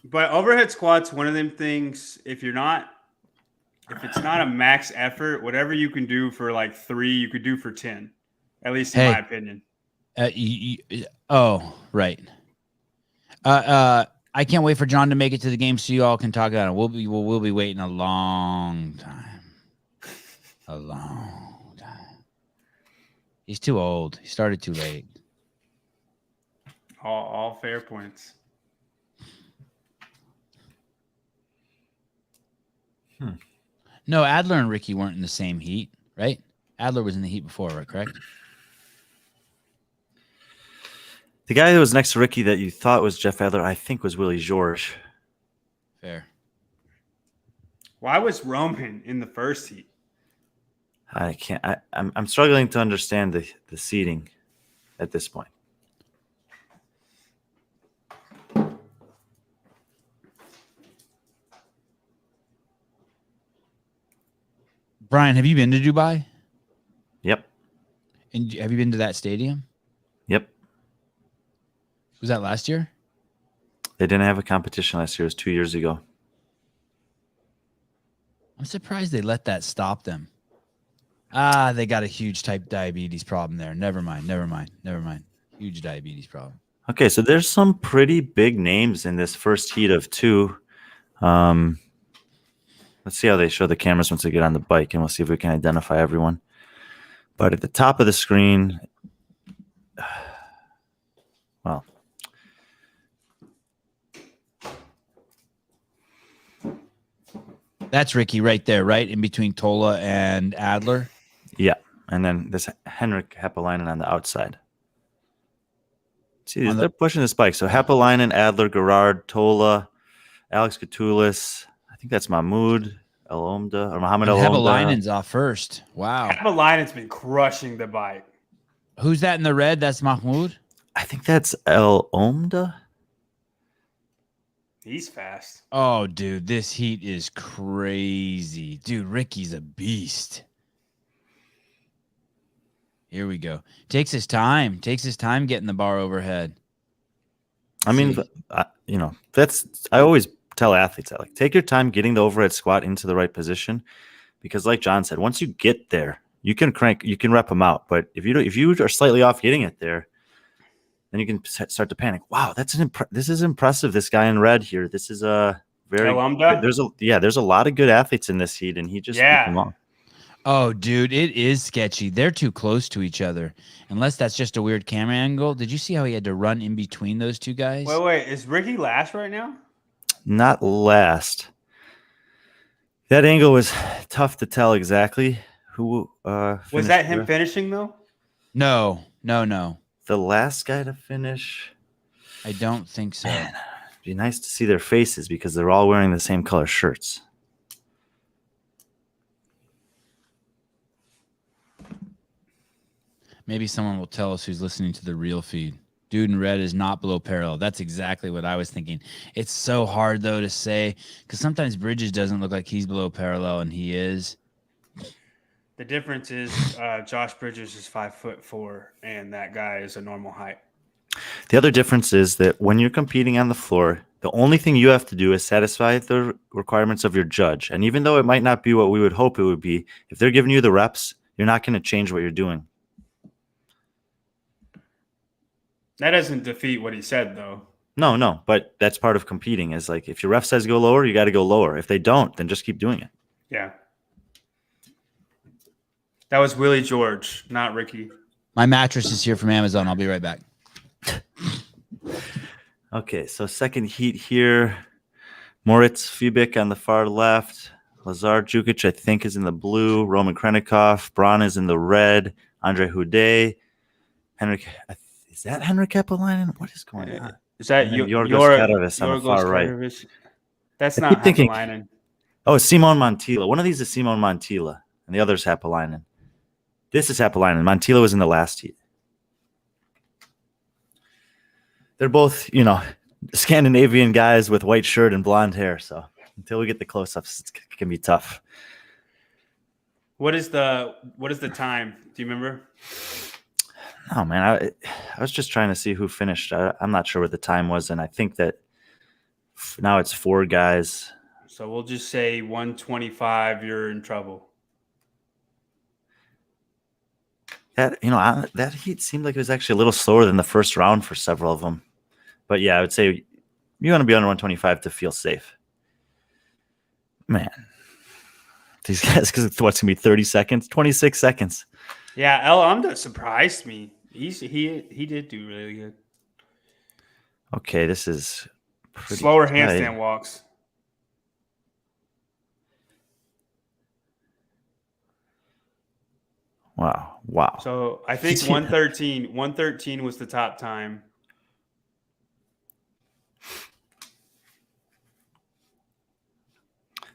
But overhead squats, one of them things. If it's not a max effort, whatever you can do for like 3, you could do for 10. At least in my opinion. Oh, right. I can't wait for John to make it to the game so you all can talk about it. We'll be waiting a long time. A long time. He's too old. He started too late. All fair points. No, Adler and Ricky weren't in the same heat, right? Adler was in the heat before, right? Correct? The guy that was next to Ricky that you thought was Jeff Adler, I think was Willie George. Fair. Why was Roman in the first heat? I can't. I'm struggling to understand the seating at this point. Brian, have you been to Dubai? Yep. And have you been to that stadium? Yep. Was that last year? They didn't have a competition last year. It was 2 years ago. I'm surprised they let that stop them. They got a huge type diabetes problem there. Never mind. Huge diabetes problem. Okay, so there's some pretty big names in this first heat of 2. Let's see how they show the cameras once they get on the bike, and we'll see if we can identify everyone. But at the top of the screen, well, that's Ricky right there, right in between Tola and Adler. yeah, and then this Henrik Hepelainen on the outside. See, they're pushing this bike. So Hepelainen, Adler, Gerard, Tola, Alex Katulis. I think that's Mahmoud El Omda or Mohammed El Omda. Hepelainen's off first. Wow. Hepelainen's been crushing the bike. Who's that in the red? That's Mahmoud? I think that's El Omda. He's fast. Oh, dude, this heat is crazy. Dude, Ricky's a beast. Here we go. Takes his time getting the bar overhead. I mean, I always tell athletes that, like, take your time getting the overhead squat into the right position, because like John said, once you get there, you can rep them out. But if you are slightly off getting it there, then you can start to panic. Wow, this is impressive. This guy in red here. This is a very there's a lot of good athletes in this heat, and he just beat them all. Oh, dude, it is sketchy. They're too close to each other. Unless that's just a weird camera angle. Did you see how he had to run in between those two guys? Wait. Is Ricky last right now? Not last. That angle was tough to tell exactly who was that him finishing though? No. The last guy to finish? I don't think so. Man, it'd be nice to see their faces because they're all wearing the same color shirts. Maybe someone will tell us who's listening to the real feed. Dude in red is not below parallel. That's exactly what I was thinking. It's so hard, though, to say, because sometimes Bridges doesn't look like he's below parallel, and he is. The difference is Josh Bridges is 5'4", and that guy is a normal height. The other difference is that when you're competing on the floor, the only thing you have to do is satisfy the requirements of your judge. And even though it might not be what we would hope it would be, if they're giving you the reps, you're not going to change what you're doing. That doesn't defeat what he said, though. No, but that's part of competing. Is like, if your ref says go lower, you got to go lower. If they don't, then just keep doing it. Yeah. That was Willie George, not Ricky. My mattress is here from Amazon. I'll be right back. Okay, so second heat here. Moritz Fibik on the far left. Lazar Jukic, I think, is in the blue. Roman Krenikov. Braun is in the red. Andre Houdet. Henrik, is that Henrik Eppelainen? What is going on? Is that And then Yorgos Karadžić on the far right. Karadžić? That's I not keep thinking- Happelainen. Oh, it's Simon Montila. One of these is Simon Montila, and the other is Happelainen. This is Happelainen. Montila was in the last heat. They're both, Scandinavian guys with white shirt and blonde hair. So until we get the close-ups, it can be tough. What is the time? Do you remember? Oh man, I was just trying to see who finished. I'm not sure what the time was, and I think that now it's 4 guys. So we'll just say 125. You're in trouble. That heat seemed like it was actually a little slower than the first round for several of them. But yeah, I would say you want to be under 125 to feel safe. Man, these guys, because what's gonna be 30 seconds, 26 seconds. Yeah, El Amda surprised me. He did do really good. Okay, this is Slower handstand walks. Wow. So I think 113 was the top time.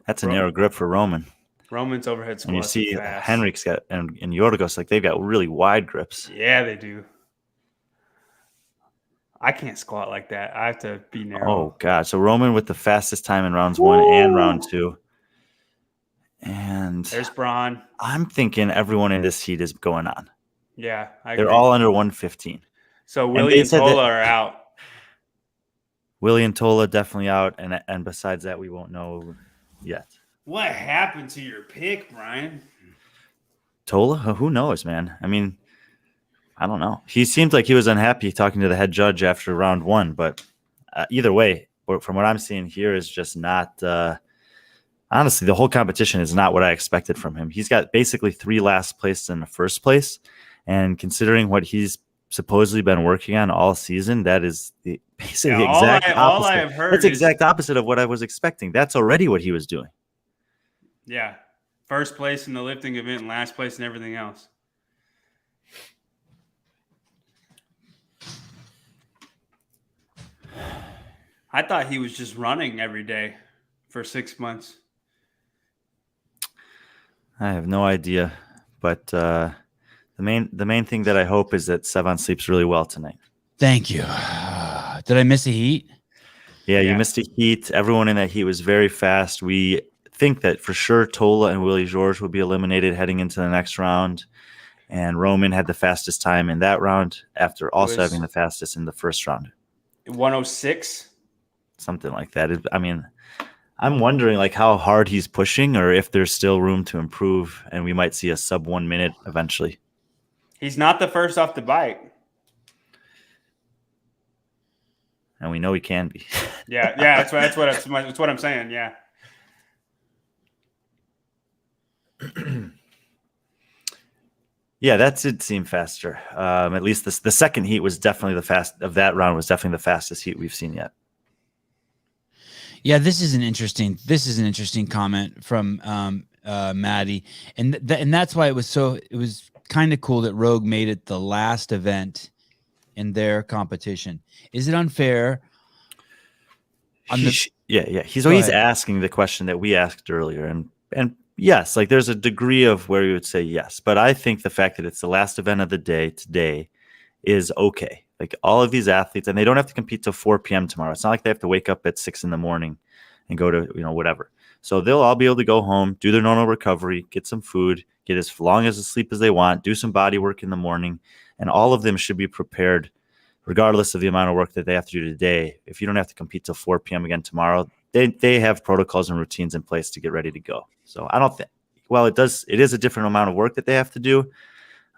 That's a narrow grip for Roman. Roman's overhead squats. And you see fast. Henrik's got and Yorgos, like they've got really wide grips. Yeah, they do. I can't squat like that. I have to be narrow. Oh god. So Roman with the fastest time in rounds 1 and round 2. And There's Braun. I'm thinking everyone in this heat is going on. Yeah, They're all under 115. So Willie and said Tola that- are out. Willie and Tola definitely out, and besides that, we won't know yet. What happened to your pick, Brian? Tola? Who knows, man? I mean, I don't know. He seemed like he was unhappy talking to the head judge after round 1, but either way, from what I'm seeing here is just not honestly, the whole competition is not what I expected from him. He's got basically 3 last places in the first place, and considering what he's supposedly been working on all season, that is basically the exact opposite. All I have heard That's the exact opposite of what I was expecting. That's already what he was doing. Yeah. First place in the lifting event and last place in everything else. I thought he was just running every day for 6 months. I have no idea, but the main thing that I hope is that Sevan sleeps really well tonight. Thank you. Did I miss a heat? Yeah, you missed a heat. Everyone in that heat was very fast. We think that for sure Tola and Willie George will be eliminated heading into the next round. And Roman had the fastest time in that round after also having the fastest in the first round. 106? Something like that. I'm wondering like how hard he's pushing or if there's still room to improve and we might see a sub 1 minute eventually. He's not the first off the bike. And we know he can be. Yeah, that's what I'm saying. Yeah. Yeah, that did seem faster. At least the second heat was definitely that round was definitely the fastest heat we've seen yet. Yeah, this is an interesting comment from Maddie, and that's why it was kind of cool that Rogue made it the last event in their competition. Is it unfair? He's always asking the question that we asked earlier, and yes, like there's a degree of where you would say yes, but I think the fact that it's the last event of the day today is okay. Like all of these athletes, and they don't have to compete till 4 p.m. tomorrow. It's not like they have to wake up at 6 a.m. and go to whatever. So they'll all be able to go home, do their normal recovery, get some food, get as long as sleep as they want, do some body work in the morning, and all of them should be prepared, regardless of the amount of work that they have to do today. If you don't have to compete till 4 p.m. again tomorrow, they have protocols and routines in place to get ready to go. So I don't think. Well, it is a different amount of work that they have to do.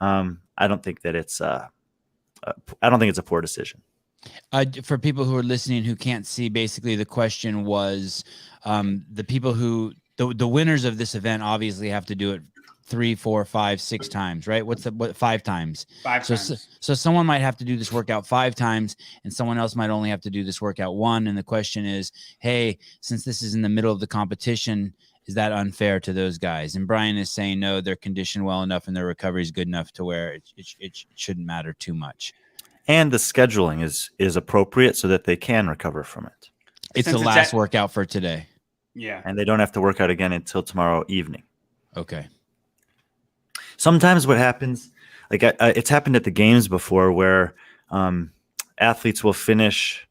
I don't think that it's. I don't think it's a poor decision. For people who are listening who can't see, basically the question was the people who the winners of this event obviously have to do it 3, 4, 5, 6 times, right? What 5 times? 5 times. So someone might have to do this workout 5 times, and someone else might only have to do this workout 1. And the question is, hey, since this is in the middle of the competition, is that unfair to those guys? And Brian is saying no, they're conditioned well enough and their recovery is good enough to where it shouldn't matter too much. And the scheduling is appropriate so that they can recover from it. It's Since the last workout for today. Yeah. And they don't have to work out again until tomorrow evening. Okay. Sometimes what happens, like it's happened at the games before, where athletes will finish,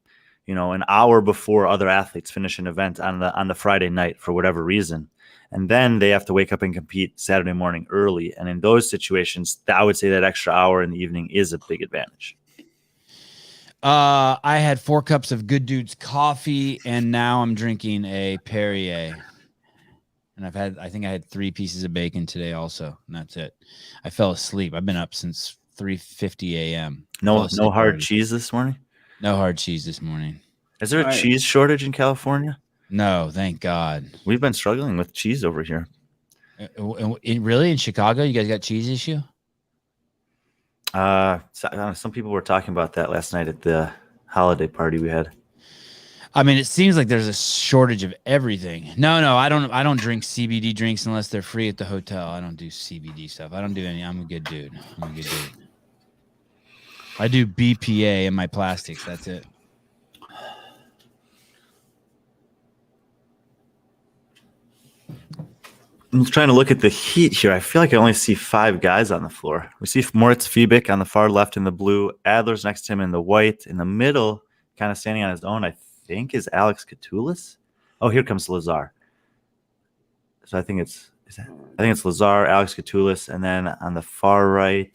an hour before other athletes finish an event on the Friday night for whatever reason, and then they have to wake up and compete Saturday morning early. And in those situations, I would say that extra hour in the evening is a big advantage. I had 4 cups of Good Dude's coffee, and now I'm drinking a Perrier. And I think I had 3 pieces of bacon today also, and that's it. I fell asleep. I've been up since 3:50 a.m. No hard cheese this morning? No hard cheese this morning. Is there a cheese shortage in California? No, thank God. We've been struggling with cheese over here. Really? In Chicago, you guys got cheese issue? Some people were talking about that last night at the holiday party we had. I mean, it seems like there's a shortage of everything. No, I don't drink CBD drinks unless they're free at the hotel. I don't do CBD stuff. I don't do any. I'm a good dude. I do BPA in my plastics. That's it. I'm trying to look at the heat here. I feel like I only see 5 guys on the floor. We see Moritz Fiebig on the far left in the blue. Adler's next to him in the white. In the middle, kind of standing on his own, I think, is Alex Catoulis. Oh, here comes Lazar. So I think it's Lazar, Alex Catoulis, and then on the far right,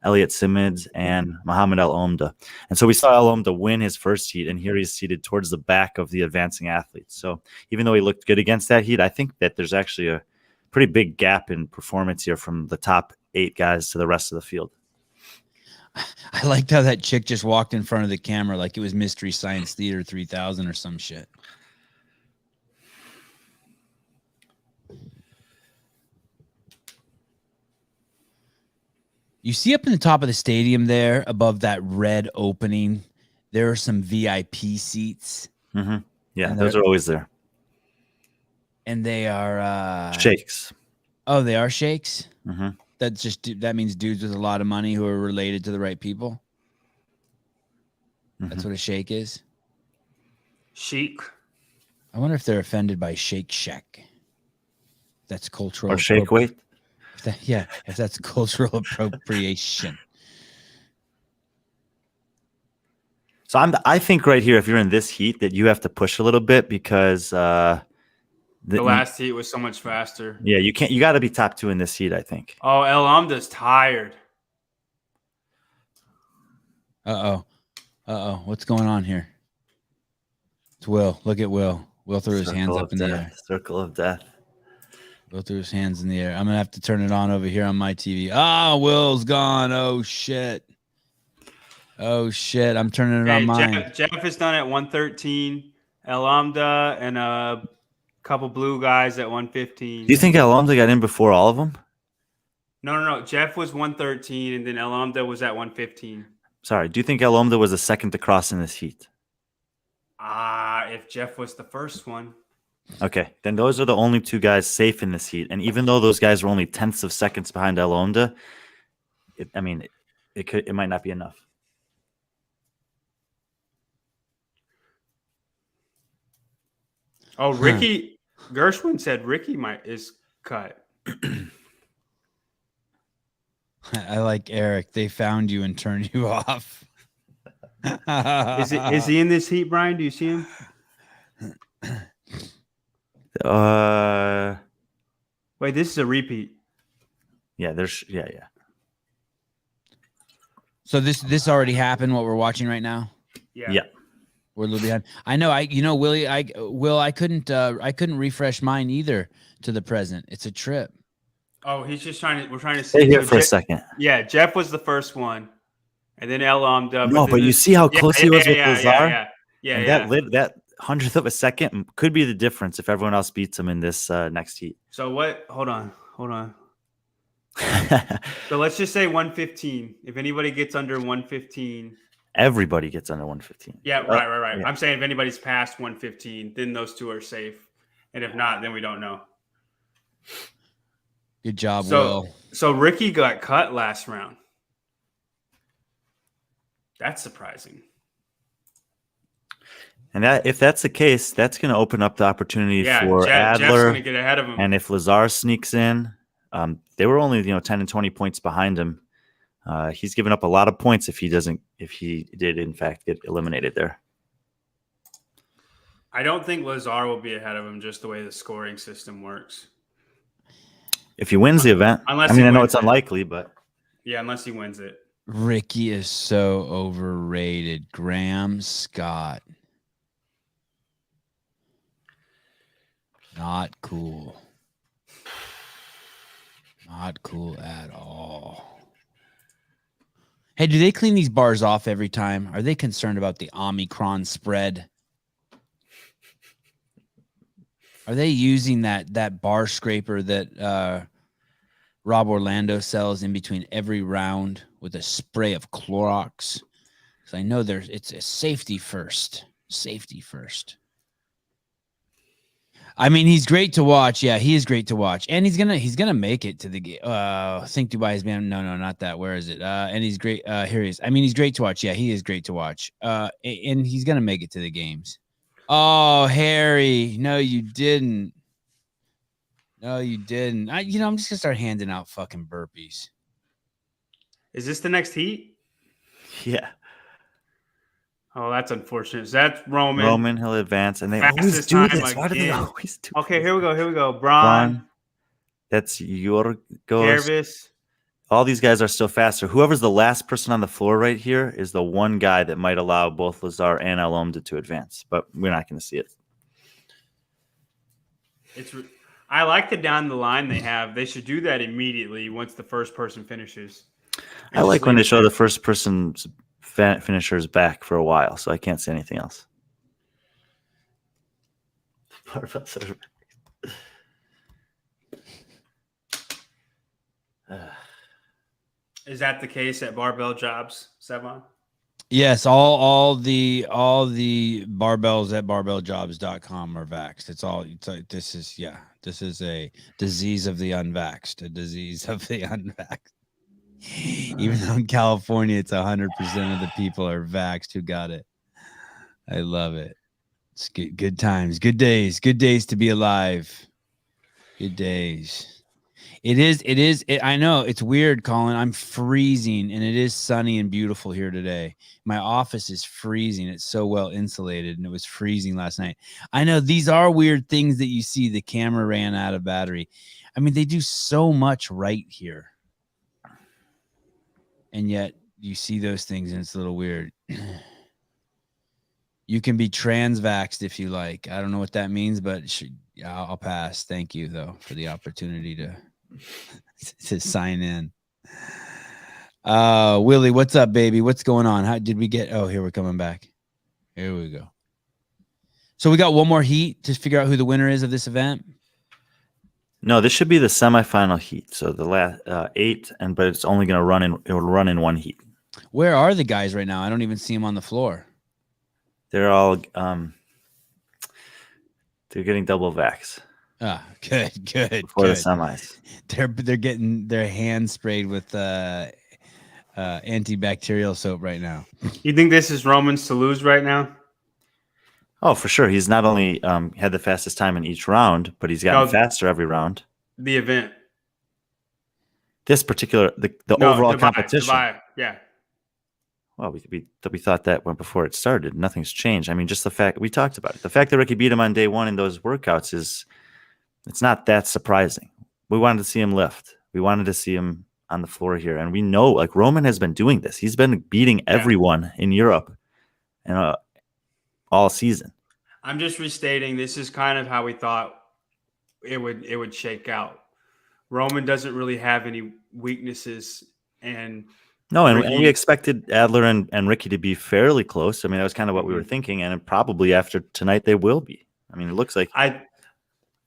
Elliot Simmons and Mohamed El Omda. And so we saw El Omda win his first heat, and here he's seated towards the back of the advancing athletes. So even though he looked good against that heat, I think that there's actually a pretty big gap in performance here from the top 8 guys to the rest of the field. I liked how that chick just walked in front of the camera like it was Mystery Science Theater 3000 or some shit. You see up in the top of the stadium there, above that red opening, there are some VIP seats. Mm-hmm. Yeah, those are always there. And they are shakes. Oh, they are shakes? Mm-hmm. That means dudes with a lot of money who are related to the right people. Mm-hmm. That's what a shake is. Chic. I wonder if they're offended by Shake Shack. That's cultural. Or shake weight. If that's cultural appropriation. So I think right here, if you're in this heat, that you have to push a little bit because the last heat was so much faster. Yeah, you got to be top 2 in this heat, I think. Oh, El Omda's tired. Uh-oh. What's going on here? It's Will. Look at Will. Will threw his hands up in the air. Circle of death. Will threw his hands in the air. I'm going to have to turn it on over here on my TV. Oh, Will's gone. Oh, shit. I'm turning it on mine. Jeff is done at 113. El Omda and a couple blue guys at 115. Do you think El Omda got in before all of them? No. Jeff was 113, and then El Omda was at 115. Sorry. Do you think El Omda was the second to cross in this heat? If Jeff was the first one. Okay, then those are the only 2 guys safe in this heat. And even though those guys were only tenths of seconds behind El Omda, it might not be enough. Oh, Ricky Gershwin said Ricky is cut. I like Eric. They found you and turned you off. Is he in this heat, Brian? Do you see him? Wait, this is a repeat. Yeah, yeah. So this already happened. What we're watching right now. Yeah. We're a little behind. I know. Willie. I couldn't refresh mine either to the present. It's a trip. Oh, he's just we're trying to see. Stay here for a second. Yeah, Jeff was the first one, and then El Omda. No, but you see how close he was with Lazar? Yeah. That 100th of a second could be the difference if everyone else beats him in this next heat. So what? Hold on. So let's just say 115. If anybody gets under 115. Everybody gets under 115. Yeah, right. Yeah. I'm saying if anybody's past 115, then those two are safe. And if not, then we don't know. Good job, So, Will. So Ricky got cut last round. That's surprising. And if that's the case, that's going to open up the opportunity for Jeff's Adler. going to get ahead of him. And if Lazar sneaks in, they were only 10 and 20 points behind him. He's given up a lot of points if he did in fact get eliminated there. I don't think Lazar will be ahead of him just the way the scoring system works. If he wins the event, I know it's unlikely, but yeah, unless he wins it. Ricky is so overrated. Graham Scott. Not cool. Not cool at all. Hey, do they clean these bars off every time? Are they concerned about the Omicron spread? Are they using that bar scraper that Rob Orlando sells in between every round with a spray of Clorox? Because I know it's a safety first. Safety first. I mean, he's great to watch. Yeah, he is great to watch, and he's gonna make it to the game. Think Dubai has been no, not that. Where is it? And he's great. Here he is. I mean, he's great to watch. Yeah, he is great to watch. And he's gonna make it to the games. Oh, Harry, no, you didn't. No, you didn't. I'm just gonna start handing out fucking burpees. Is this the next heat? yeah. Oh, that's unfortunate. So that's Roman. Roman, he'll advance, and they Fastest always do time this. Why do they always do Okay, this? here we go. Braun. Braun. That's Yorgos. Gervis. All these guys are still faster. Whoever's the last person on the floor right here is the one guy that might allow both Lazar and Alomda to advance, but we're not going to see it. I like the down the line they have. They should do that immediately once the first person finishes. I like when they show the first person's finishers back for a while, so I can't say anything else. Is that the case at Barbell Jobs, Sevan? Yes, all the barbells at barbelljobs.com are vaxxed. This is a disease of the unvaxxed, a disease of the unvaxxed. Even though in California it's 100% of the people are vaxxed who got it. I love it. It's good times, good days to be alive. Good days. It is. I know it's weird, Colin. I'm freezing, and it is sunny and beautiful here today. My office is freezing. It's so well insulated, and it was freezing last night. I know these are weird things that you see. The camera ran out of battery. I mean, they do so much right here, and yet you see those things, and it's a little weird. You can be trans-vaxxed if you like. I don't know what that means, but I'll pass. Thank you, though, for the opportunity to sign in. Willie, what's up, baby? What's going on? How did we get? Oh, here we're coming back. Here we go. So we got one more heat to figure out who the winner is of this event. No, this should be the semifinal heat. So the last 8, but it's only going to run in. It will run in one heat. Where are the guys right now? I don't even see them on the floor. They're all they're getting double vax. Ah, good. Before the semis. They're getting their hands sprayed with antibacterial soap right now. You think this is Roman's to lose right now? Oh, for sure. He's not only had the fastest time in each round, but he's gotten faster every round. The event. This particular the overall competition. Yeah. Well, we thought that when before it started. Nothing's changed. I mean, just the fact we talked about it. The fact that Ricky beat him on day one in those workouts it's not that surprising. We wanted to see him lift. We wanted to see him on the floor here. And we know, like, Roman has been doing this. He's been beating everyone in Europe and all season. I'm just restating. This is kind of how we thought it would shake out. Roman doesn't really have any weaknesses. And we expected Adler and Ricky to be fairly close. I mean, that was kind of what we were thinking. And probably after tonight, they will be. I mean, it looks like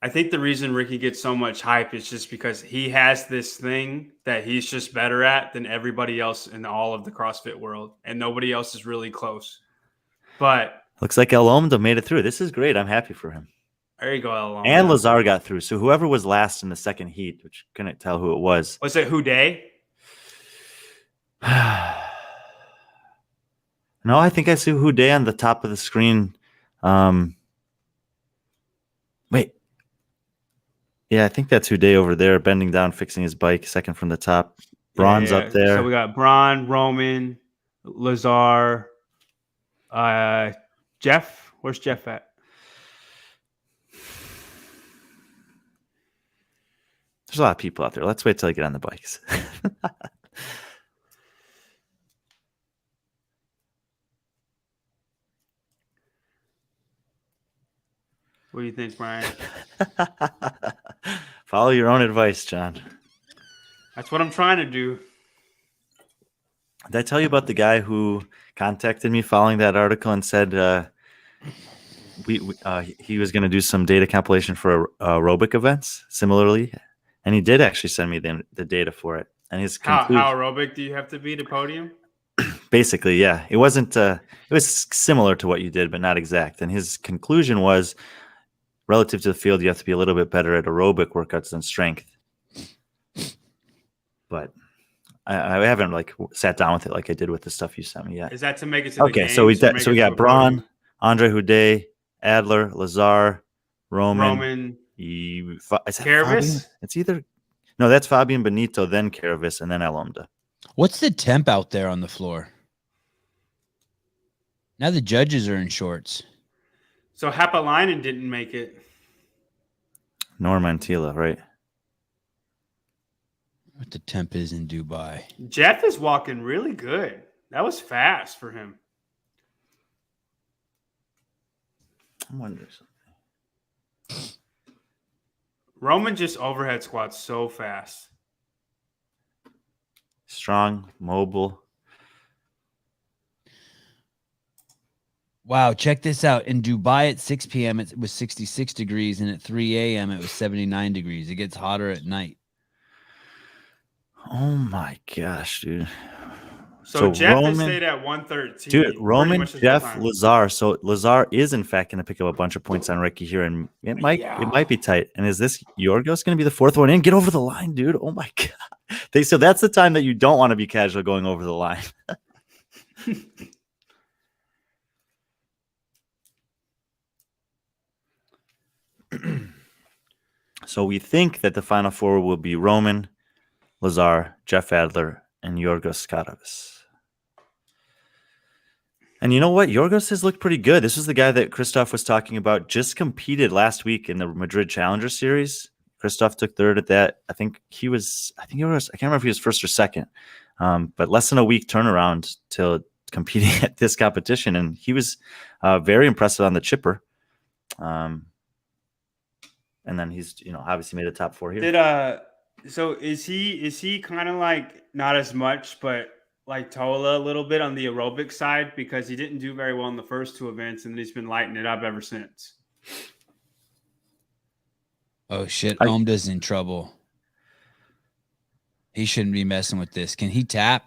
I think the reason Ricky gets so much hype is just because he has this thing that he's just better at than everybody else in all of the CrossFit world, and nobody else is really close. But looks like El Omdo made it through. This is great. I'm happy for him. there you go, El And Omdo. Lazar got through. So whoever was last in the second heat, which couldn't tell who it was. Was it Houdet? No, I think I see Houdet on the top of the screen. Wait. Yeah, I think that's Houdet over there, bending down, fixing his bike, second from the top. Braun's up there. So we got Braun, Roman, Lazar, Jeff. Where's Jeff at? There's a lot of people out there. Let's wait till I get on the bikes. What do you think, Brian? Follow your own advice, John. That's what I'm trying to do. Did I tell you about the guy who contacted me following that article and said he was going to do some data compilation for aerobic events similarly? And he did actually send me the data for it. And his How aerobic do you have to be to Podium? Basically, yeah. It wasn't. It was similar to what you did, but not exact. And his conclusion was, relative to the field, you have to be a little bit better at aerobic workouts than strength. But I haven't sat down with it like I did with the stuff you sent me yet. Is that to make it to the Okay, games so we or make it got to a Braun, podium? Andre Houdet, Adler, Lazar, Roman. Is that Caravis? Fabian? It's either that's Fabian Benito, then Caravis, and then Alomda. What's the temp out there on the floor? Now the judges are in shorts. So Hapalainen didn't make it. Norma and Tila, right? What the temp is in Dubai. Jeff is walking really good. That was fast for him. I'm wondering something. Roman just overhead squats so fast. Strong, mobile. Wow, check this out. In Dubai at 6 p.m., it was 66 degrees, and at 3 a.m., it was 79 degrees. It gets hotter at night. Oh, my gosh, dude. So Jeff Roman, has stayed at 113. Dude, Roman, much his whole Jeff, time. Lazar. So Lazar is, in fact, going to pick up a bunch of points on Ricky here, and it might be tight. And is this Yorgos going to be the fourth one in? Get over the line, dude. Oh, my God. So that's the time that you don't want to be casual going over the line. So we think that the final four will be Roman, Lazar, Jeff Adler, and Yorgos Karavis. And you know what? Yorgos has looked pretty good. This was the guy that Christoph was talking about. Just competed last week in the Madrid Challenger Series. Christoph took third at that. I think he was. I can't remember if he was first or second. But less than a week turnaround to competing at this competition, and he was very impressive on the chipper. And then he's obviously made a top four here. So is he kind of like not as much, but like Tola a little bit on the aerobic side, because he didn't do very well in the first two events, and he's been lighting it up ever since. Oh, shit. Omda's in trouble. He shouldn't be messing with this. Can he tap?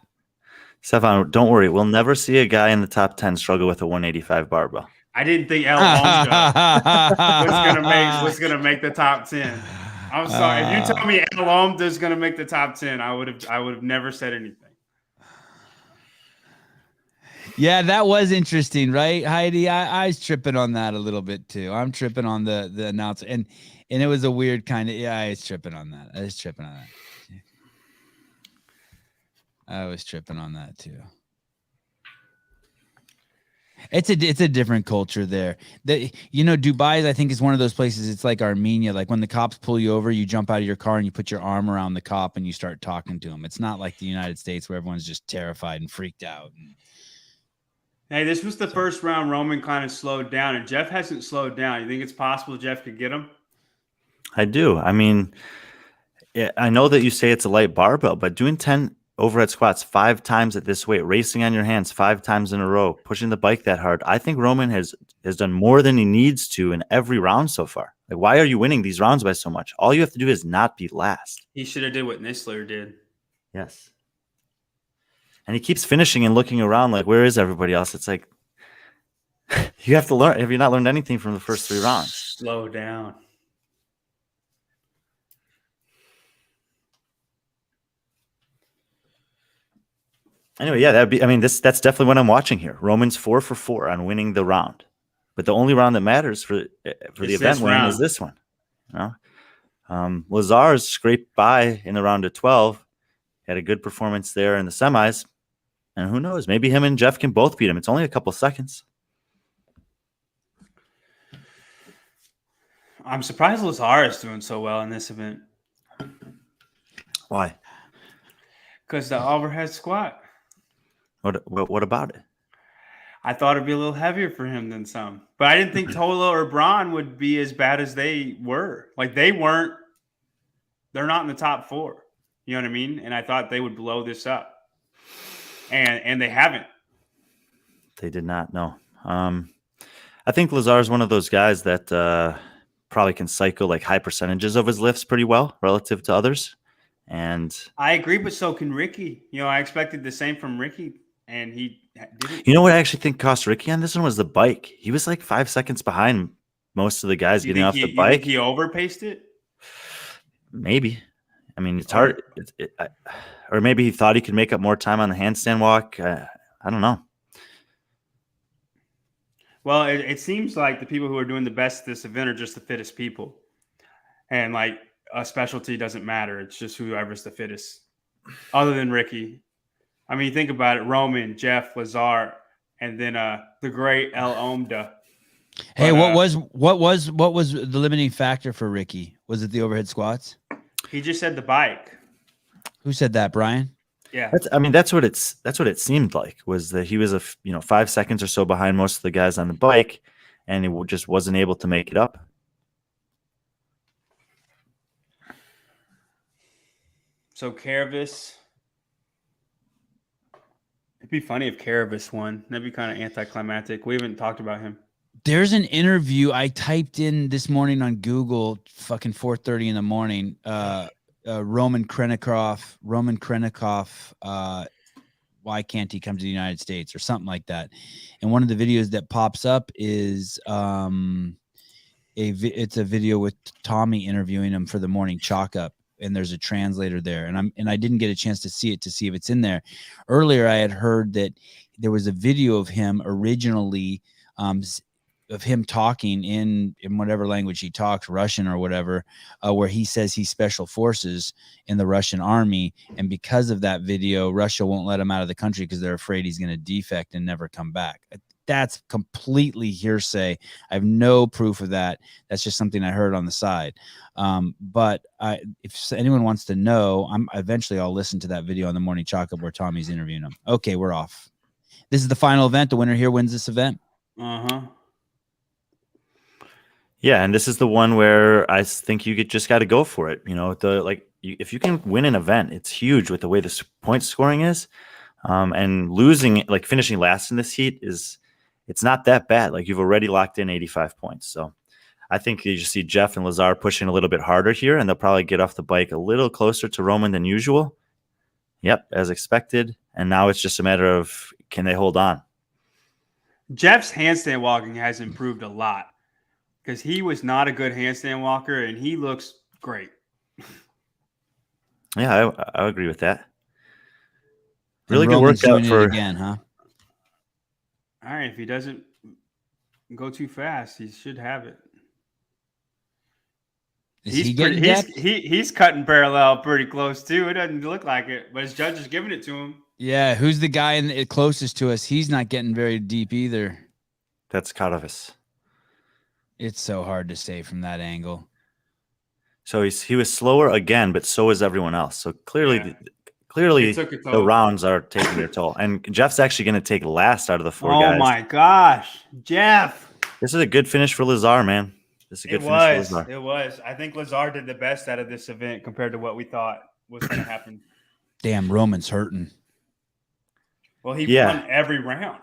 Sevan, don't worry. We'll never see a guy in the top 10 struggle with a 185 barbell. I didn't think El Omda was gonna make the top 10. I'm sorry. If you tell me El Omda is gonna make the top 10, I would have never said anything. Yeah, that was interesting, right, Heidi? I was tripping on that a little bit too. I'm tripping on the announcer, and it was a weird kind of. Yeah, I was tripping on that. I was tripping on that too. It's a different culture there. Dubai, I think, is one of those places. It's like Armenia. Like when the cops pull you over, you jump out of your car and you put your arm around the cop and you start talking to him. It's not like the United States where everyone's just terrified and freaked out. Hey, this was the first round. Roman kind of slowed down, and Jeff hasn't slowed down. You think it's possible Jeff could get him? I do. I mean, I know that you say it's a light barbell, but doing 10 overhead squats 5 times at this weight, racing on your hands 5 times in a row, pushing the bike that hard. I think Roman has done more than he needs to in every round so far. Like, why are you winning these rounds by so much? All you have to do is not be last. He should have did what Nisler did. Yes. And he keeps finishing and looking around like, where is everybody else? It's like, you have to learn. Have you not learned anything from the first 3 rounds? Slow down. Anyway, yeah, that's definitely what I'm watching here. Roman's 4 for 4 on winning the round. But the only round that matters for the event win is this one. You know? Lazar's scraped by in the round of 12. Had a good performance there in the semis. And who knows? Maybe him and Jeff can both beat him. It's only a couple seconds. I'm surprised Lazar is doing so well in this event. Why? Because the overhead squat. What about it? I thought it'd be a little heavier for him than some. But I didn't think Tola or Braun would be as bad as they were. Like, they're not in the top 4. You know what I mean? And I thought they would blow this up. And they haven't. They did not, no. I think Lazar is one of those guys that probably can cycle like high percentages of his lifts pretty well relative to others. And I agree, but so can Ricky. You know, I expected the same from Ricky, and he didn't. You know what I actually think cost Ricky on this one was the bike. He was like 5 seconds behind most of the guys getting off the bike. You think he overpaced it? Maybe. I mean, it's hard. Or maybe he thought he could make up more time on the handstand walk. I don't know. Well, it seems like the people who are doing the best at this event are just the fittest people. And, like, a specialty doesn't matter. It's just whoever's the fittest, other than Ricky. I mean, think about it. Roman, Jeff, Lazar, and then the great El Omda. Hey, what was the limiting factor for Ricky? Was it the overhead squats? He just said the bike. Who said that, Brian? Yeah. That's what it seemed like, was that he was 5 seconds or so behind most of the guys on the bike, and he just wasn't able to make it up. So Caravis, it'd be funny if Caravis won. That'd be kind of anticlimactic. We haven't talked about him. There's an interview I typed in this morning on Google, fucking 4:30 in the morning. Roman Krennikov, why can't he come to the United States or something like that? And one of the videos that pops up is it's a video with Tommy interviewing him for the morning chalk up. And there's a translator there, and I didn't get a chance to see if it's in there. Earlier, I had heard that there was a video of him originally, of him talking in whatever language he talks, Russian or whatever, where he says he's special forces in the Russian army, and because of that video, Russia won't let him out of the country because they're afraid he's going to defect and never come back. That's completely hearsay. I have no proof of that. That's just something I heard on the side. But if anyone wants to know, eventually I'll listen to that video on the morning chalk up where Tommy's interviewing him. Okay, we're off. This is the final event. The winner here wins this event. Uh-huh. Yeah, and this is the one where I think you just got to go for it. You know, if you can win an event, it's huge with the way the point scoring is. And losing, like finishing last in this heat, it's not that bad. Like, you've already locked in 85 points. So I think you just see Jeff and Lazar pushing a little bit harder here, and they'll probably get off the bike a little closer to Roman than usual. Yep, as expected. And now it's just a matter of, can they hold on? Jeff's handstand walking has improved a lot because he was not a good handstand walker, and he looks great. Yeah, I agree with that. Really And good Roman's workout doing for it again, huh? All right, if he doesn't go too fast, he should have it. He's cutting parallel pretty close too. It doesn't look like it, but his judge is giving it to him. Yeah, who's the guy closest to us? He's not getting very deep either. That's Karavis. It's so hard to say from that angle. So he was slower again, but so is everyone else. So clearly the rounds are taking their toll. And Jeff's actually going to take last out of the 4 guys. Oh my gosh, Jeff! This is a good finish for Lazar, man. This is a good finish for Lazar. It was. I think Lazar did the best out of this event compared to what we thought was going to happen. Damn, Roman's hurting. Well, he Yeah. won every round.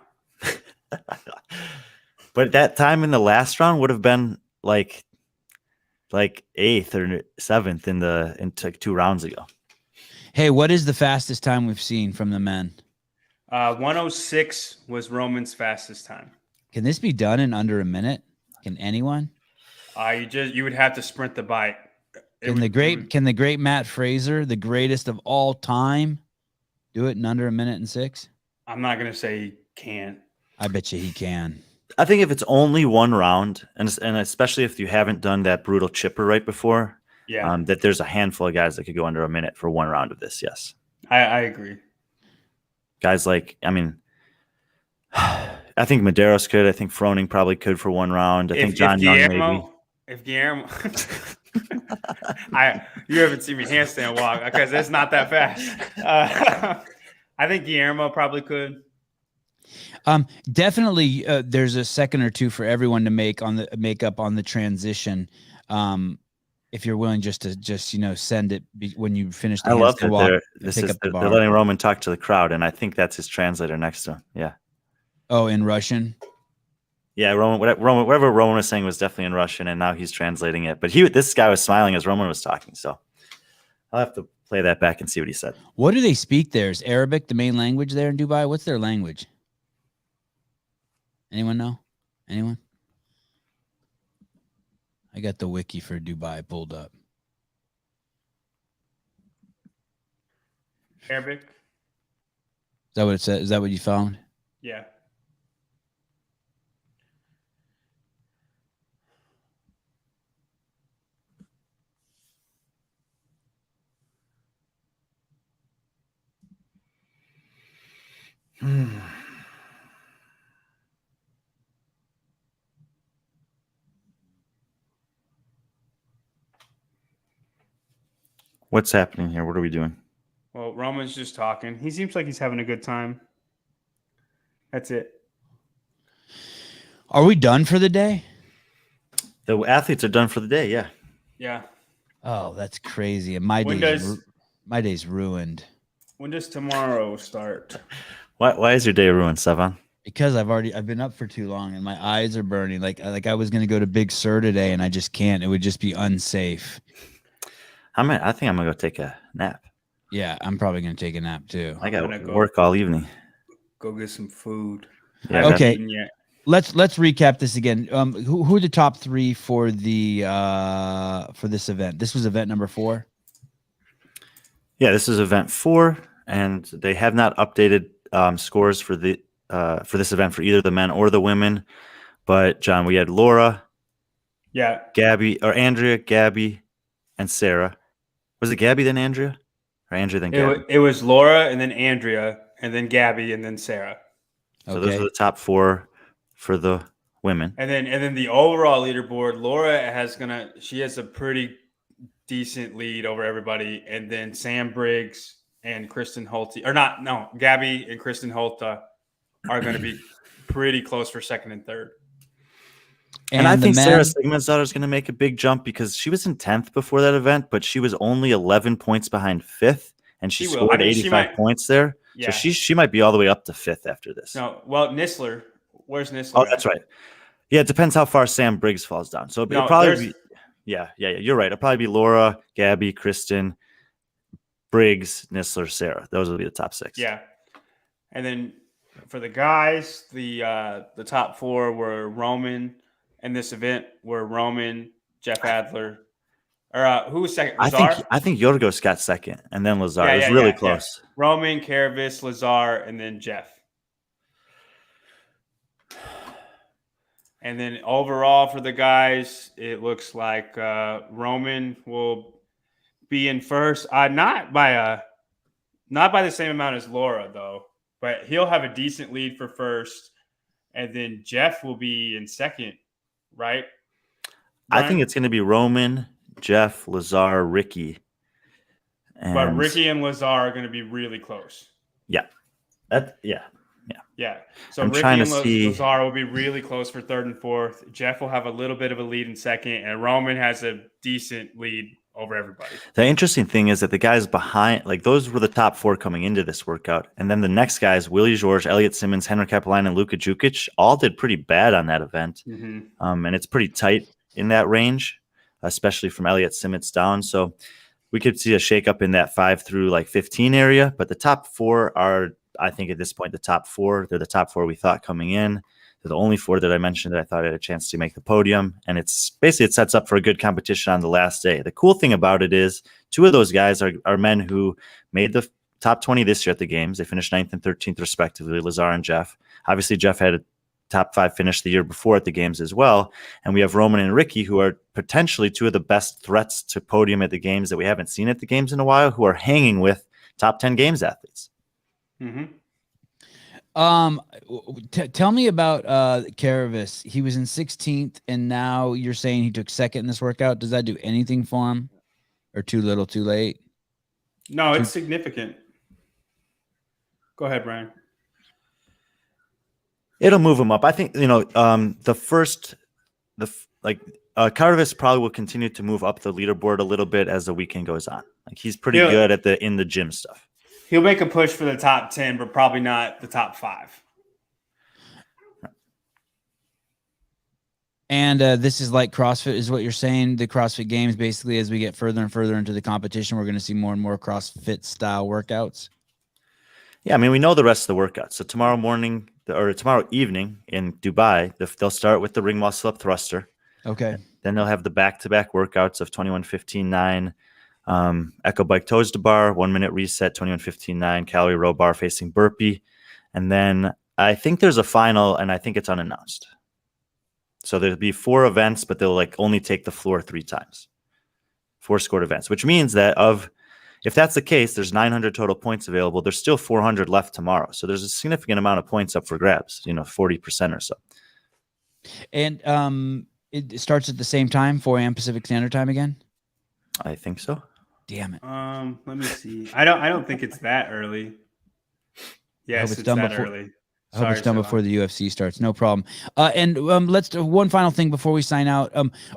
But that time in the last round would have been like 8th or 7th in like 2 rounds ago. Hey, what is the fastest time we've seen from the men? 106 was Roman's fastest time. Can this be done in under a minute? Can anyone? You would have to sprint the bike. Can the great Matt Fraser, the greatest of all time, do it in under a minute and 6? I'm not gonna say he can't. I bet you he can. I think if it's only 1 round, and especially if you haven't done that brutal chipper right before, that there's a handful of guys that could go under a minute for 1 round of this. Yes, I agree. Guys like, I mean, I think Medeiros could. I think Froning probably could for 1 round. I think John Young maybe. If Guillermo, you haven't seen me handstand walk because it's not that fast. I think Guillermo probably could. Definitely, there's a second or two for everyone to make up on the transition. If you're willing just to send it when you finish the I love handstand walk, that they're letting Roman talk to the crowd, and I think that's his translator next to him. Yeah. Oh, in Russian. Yeah, whatever Roman was saying was definitely in Russian, and now he's translating it. But this guy was smiling as Roman was talking, so I'll have to play that back and see what he said. What do they speak there? Is Arabic the main language there in Dubai? What's their language? Anyone know? Anyone? I got the wiki for Dubai pulled up. Arabic. Is that what it said? Is that what you found? Yeah. What's happening here? What are we doing? Well, Roman's just talking. He seems like he's having a good time. That's it. Are we done for the day? The athletes are done for the day. Yeah. Yeah. Oh, that's crazy. And my day's ruined. When does tomorrow start? Why is your day ruined, Sevan? Because I've been up for too long and my eyes are burning. Like I was gonna go to Big Sur today and I just can't. It would just be unsafe. I think I'm gonna go take a nap. Yeah, I'm probably gonna take a nap too. I gotta work all evening. Go get some food. Yeah. Okay. Let's recap this again. Who are the top 3 for for this event? This was event number 4. Yeah, this is event 4, and they have not updated scores for this event for either the men or the women. But John, we had Laura, Andrea, Gabby, and Sarah. Was it Gabby then Andrea, or Andrea then Gabby? It was Laura and then Andrea and then Gabby and then Sarah. So those are the top 4 for the women. And then the overall leaderboard, Laura she has a pretty decent lead over everybody, and then Sam Briggs and Kristen Holte Gabby and Kristen Holte are going to be pretty close for second and third. And I think Sarah Sigmund's daughter is going to make a big jump because she was in 10th before that event, but she was only 11 points behind 5th, and she scored 85 points there. Yeah. So she might be all the way up to 5th after this. No, well, Nistler. Where's Nistler? Oh, that's right. Yeah, it depends how far Sam Briggs falls down. So it'll probably be, yeah, you're right. It'll probably be Laura, Gabby, Kristen, Briggs, Nistler, Sarah. Those will be the top 6. Yeah. And then for the guys, the top 4 were Roman. In this event were Roman, Jeff Adler, or who was second? Lazar? I think Yorgos got second, and then Lazar. It was really close. Yeah. Roman, Karavis, Lazar, and then Jeff. And then overall for the guys, it looks like Roman will be in first. Not by the same amount as Laura though, but he'll have a decent lead for first, and then Jeff will be in second. Right? I think it's going to be Roman, Jeff, Lazar, Ricky. But Ricky and Lazar are going to be really close. Yeah. Yeah. So Ricky and Lazar will be really close for third and fourth. Jeff will have a little bit of a lead in second, and Roman has a decent lead over everybody. The interesting thing is that the guys behind, like those were the top 4 coming into this workout. And then the next guys, Willie George, Elliot Simmons, Henrik Kapelainen, and Luka Jukic, all did pretty bad on that event. And it's pretty tight in that range, especially from Elliot Simmons down. So we could see a shakeup in that 5 through like 15 area. But the top 4 are, I think at this point, the top 4. They're the top 4 we thought coming in. They're the only 4 that I mentioned that I thought had a chance to make the podium. And it's basically, it sets up for a good competition on the last day. The cool thing about it is 2 of those guys are men who made the top 20 this year at the games. They finished 9th and 13th respectively, Lazar and Jeff. Obviously, Jeff had a top 5 finish the year before at the games as well. And we have Roman and Ricky, who are potentially 2 of the best threats to podium at the games that we haven't seen at the games in a while, who are hanging with top 10 games athletes. Tell me about Karavis. He was in 16th, and now you're saying he took 2nd in this workout. Does that do anything for him, or too little, too late? No, it's significant. Go ahead, Brian. It'll move him up. I think, Karavis probably will continue to move up the leaderboard a little bit as the weekend goes on. Like he's pretty good at in the gym stuff. He'll make a push for the top 10, but probably not the top 5. And this is like CrossFit, is what you're saying. The CrossFit Games, basically, as we get further and further into the competition, we're going to see more and more CrossFit style workouts. Yeah, I mean, we know the rest of the workouts. So tomorrow evening in Dubai, they'll start with the ring muscle up thruster. Okay. Then they'll have the back-to-back workouts of 21:15:9, echo bike toes to bar, 1 minute reset, 21:15:9, calorie row bar facing burpee. And then I think there's a final, and I think it's unannounced. So there'll be 4 events, but they'll only take the floor 3 times. 4 scored events, which means that if that's the case, there's 900 total points available. There's still 400 left tomorrow. So there's a significant amount of points up for grabs, 40% or so. And it starts at the same time, 4 a.m. Pacific Standard Time again? I think so. Damn it. Let me see. I don't think it's that early. Yes, it's that early. I hope it's done before the UFC starts. No problem. And let's do one final thing before we sign out.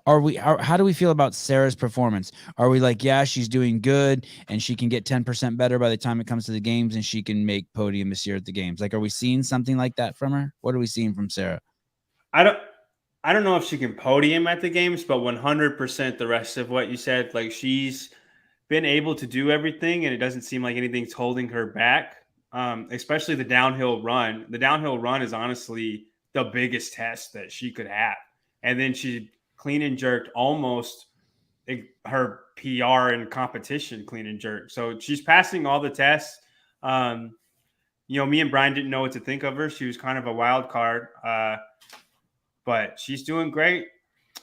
How do we feel about Sarah's performance? Are we like, yeah, she's doing good and she can get 10% better by the time it comes to the games and she can make podium this year at the games? Like, are we seeing something like that from her? What are we seeing from Sarah? I don't know if she can podium at the games, but 100% the rest of what you said, like she's been able to do everything and it doesn't seem like anything's holding her back. Especially the downhill run. The downhill run is honestly the biggest test that she could have. And then she clean and jerked almost her PR in competition, clean and jerk. So she's passing all the tests. Me and Brian didn't know what to think of her. She was kind of a wild card, but she's doing great.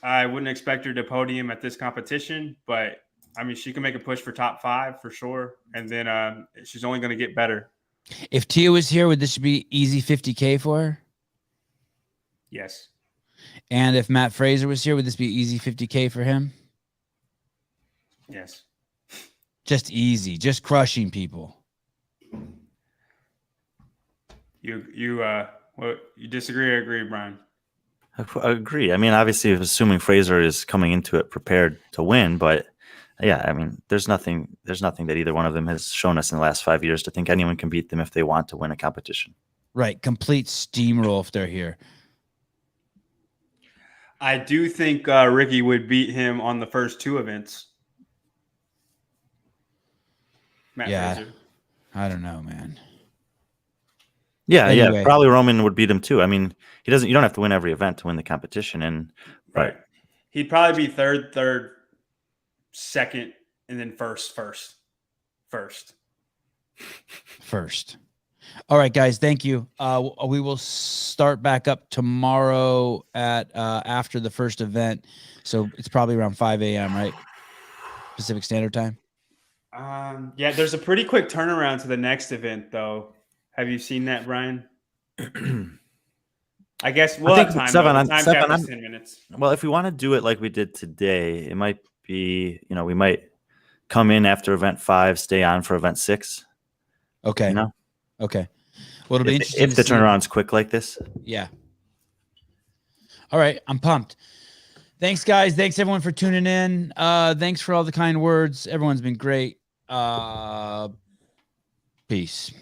I wouldn't expect her to podium at this competition, but I mean, she can make a push for top 5 for sure. And then she's only going to get better. If Tia was here, would this be easy 50K for her? Yes. And if Matt Fraser was here, would this be easy 50K for him? Yes. Just easy, just crushing people. You disagree or agree, Brian? I agree. I mean, obviously, assuming Fraser is coming into it prepared to win, but yeah, I mean, there's nothing that either one of them has shown us in the last 5 years to think anyone can beat them if they want to win a competition. Right. Complete steamroll if they're here. I do think Ricky would beat him on the first 2 events. Matt Fraser. I don't know, man. Yeah, anyway. Yeah. Probably Roman would beat him too. I mean, you don't have to win every event to win the competition, right. He'd probably be third, second, and then first. All right, guys. Thank you. We will start back up tomorrow at after the first event. So it's probably around 5 a.m., right? Pacific Standard Time. Yeah, there's a pretty quick turnaround to the next event, though. Have you seen that, Brian? I guess we'll have time. Sevan, Time cap is 10 minutes. Well, if we want to do it like we did today, it might be, we might come in after event 5, stay on for event 6. Okay. Okay. Well, it'll be interesting if the turnaround's quick like this. Yeah. All right. I'm pumped. Thanks, guys. Thanks everyone for tuning in. Thanks for all the kind words. Everyone's been great. Peace.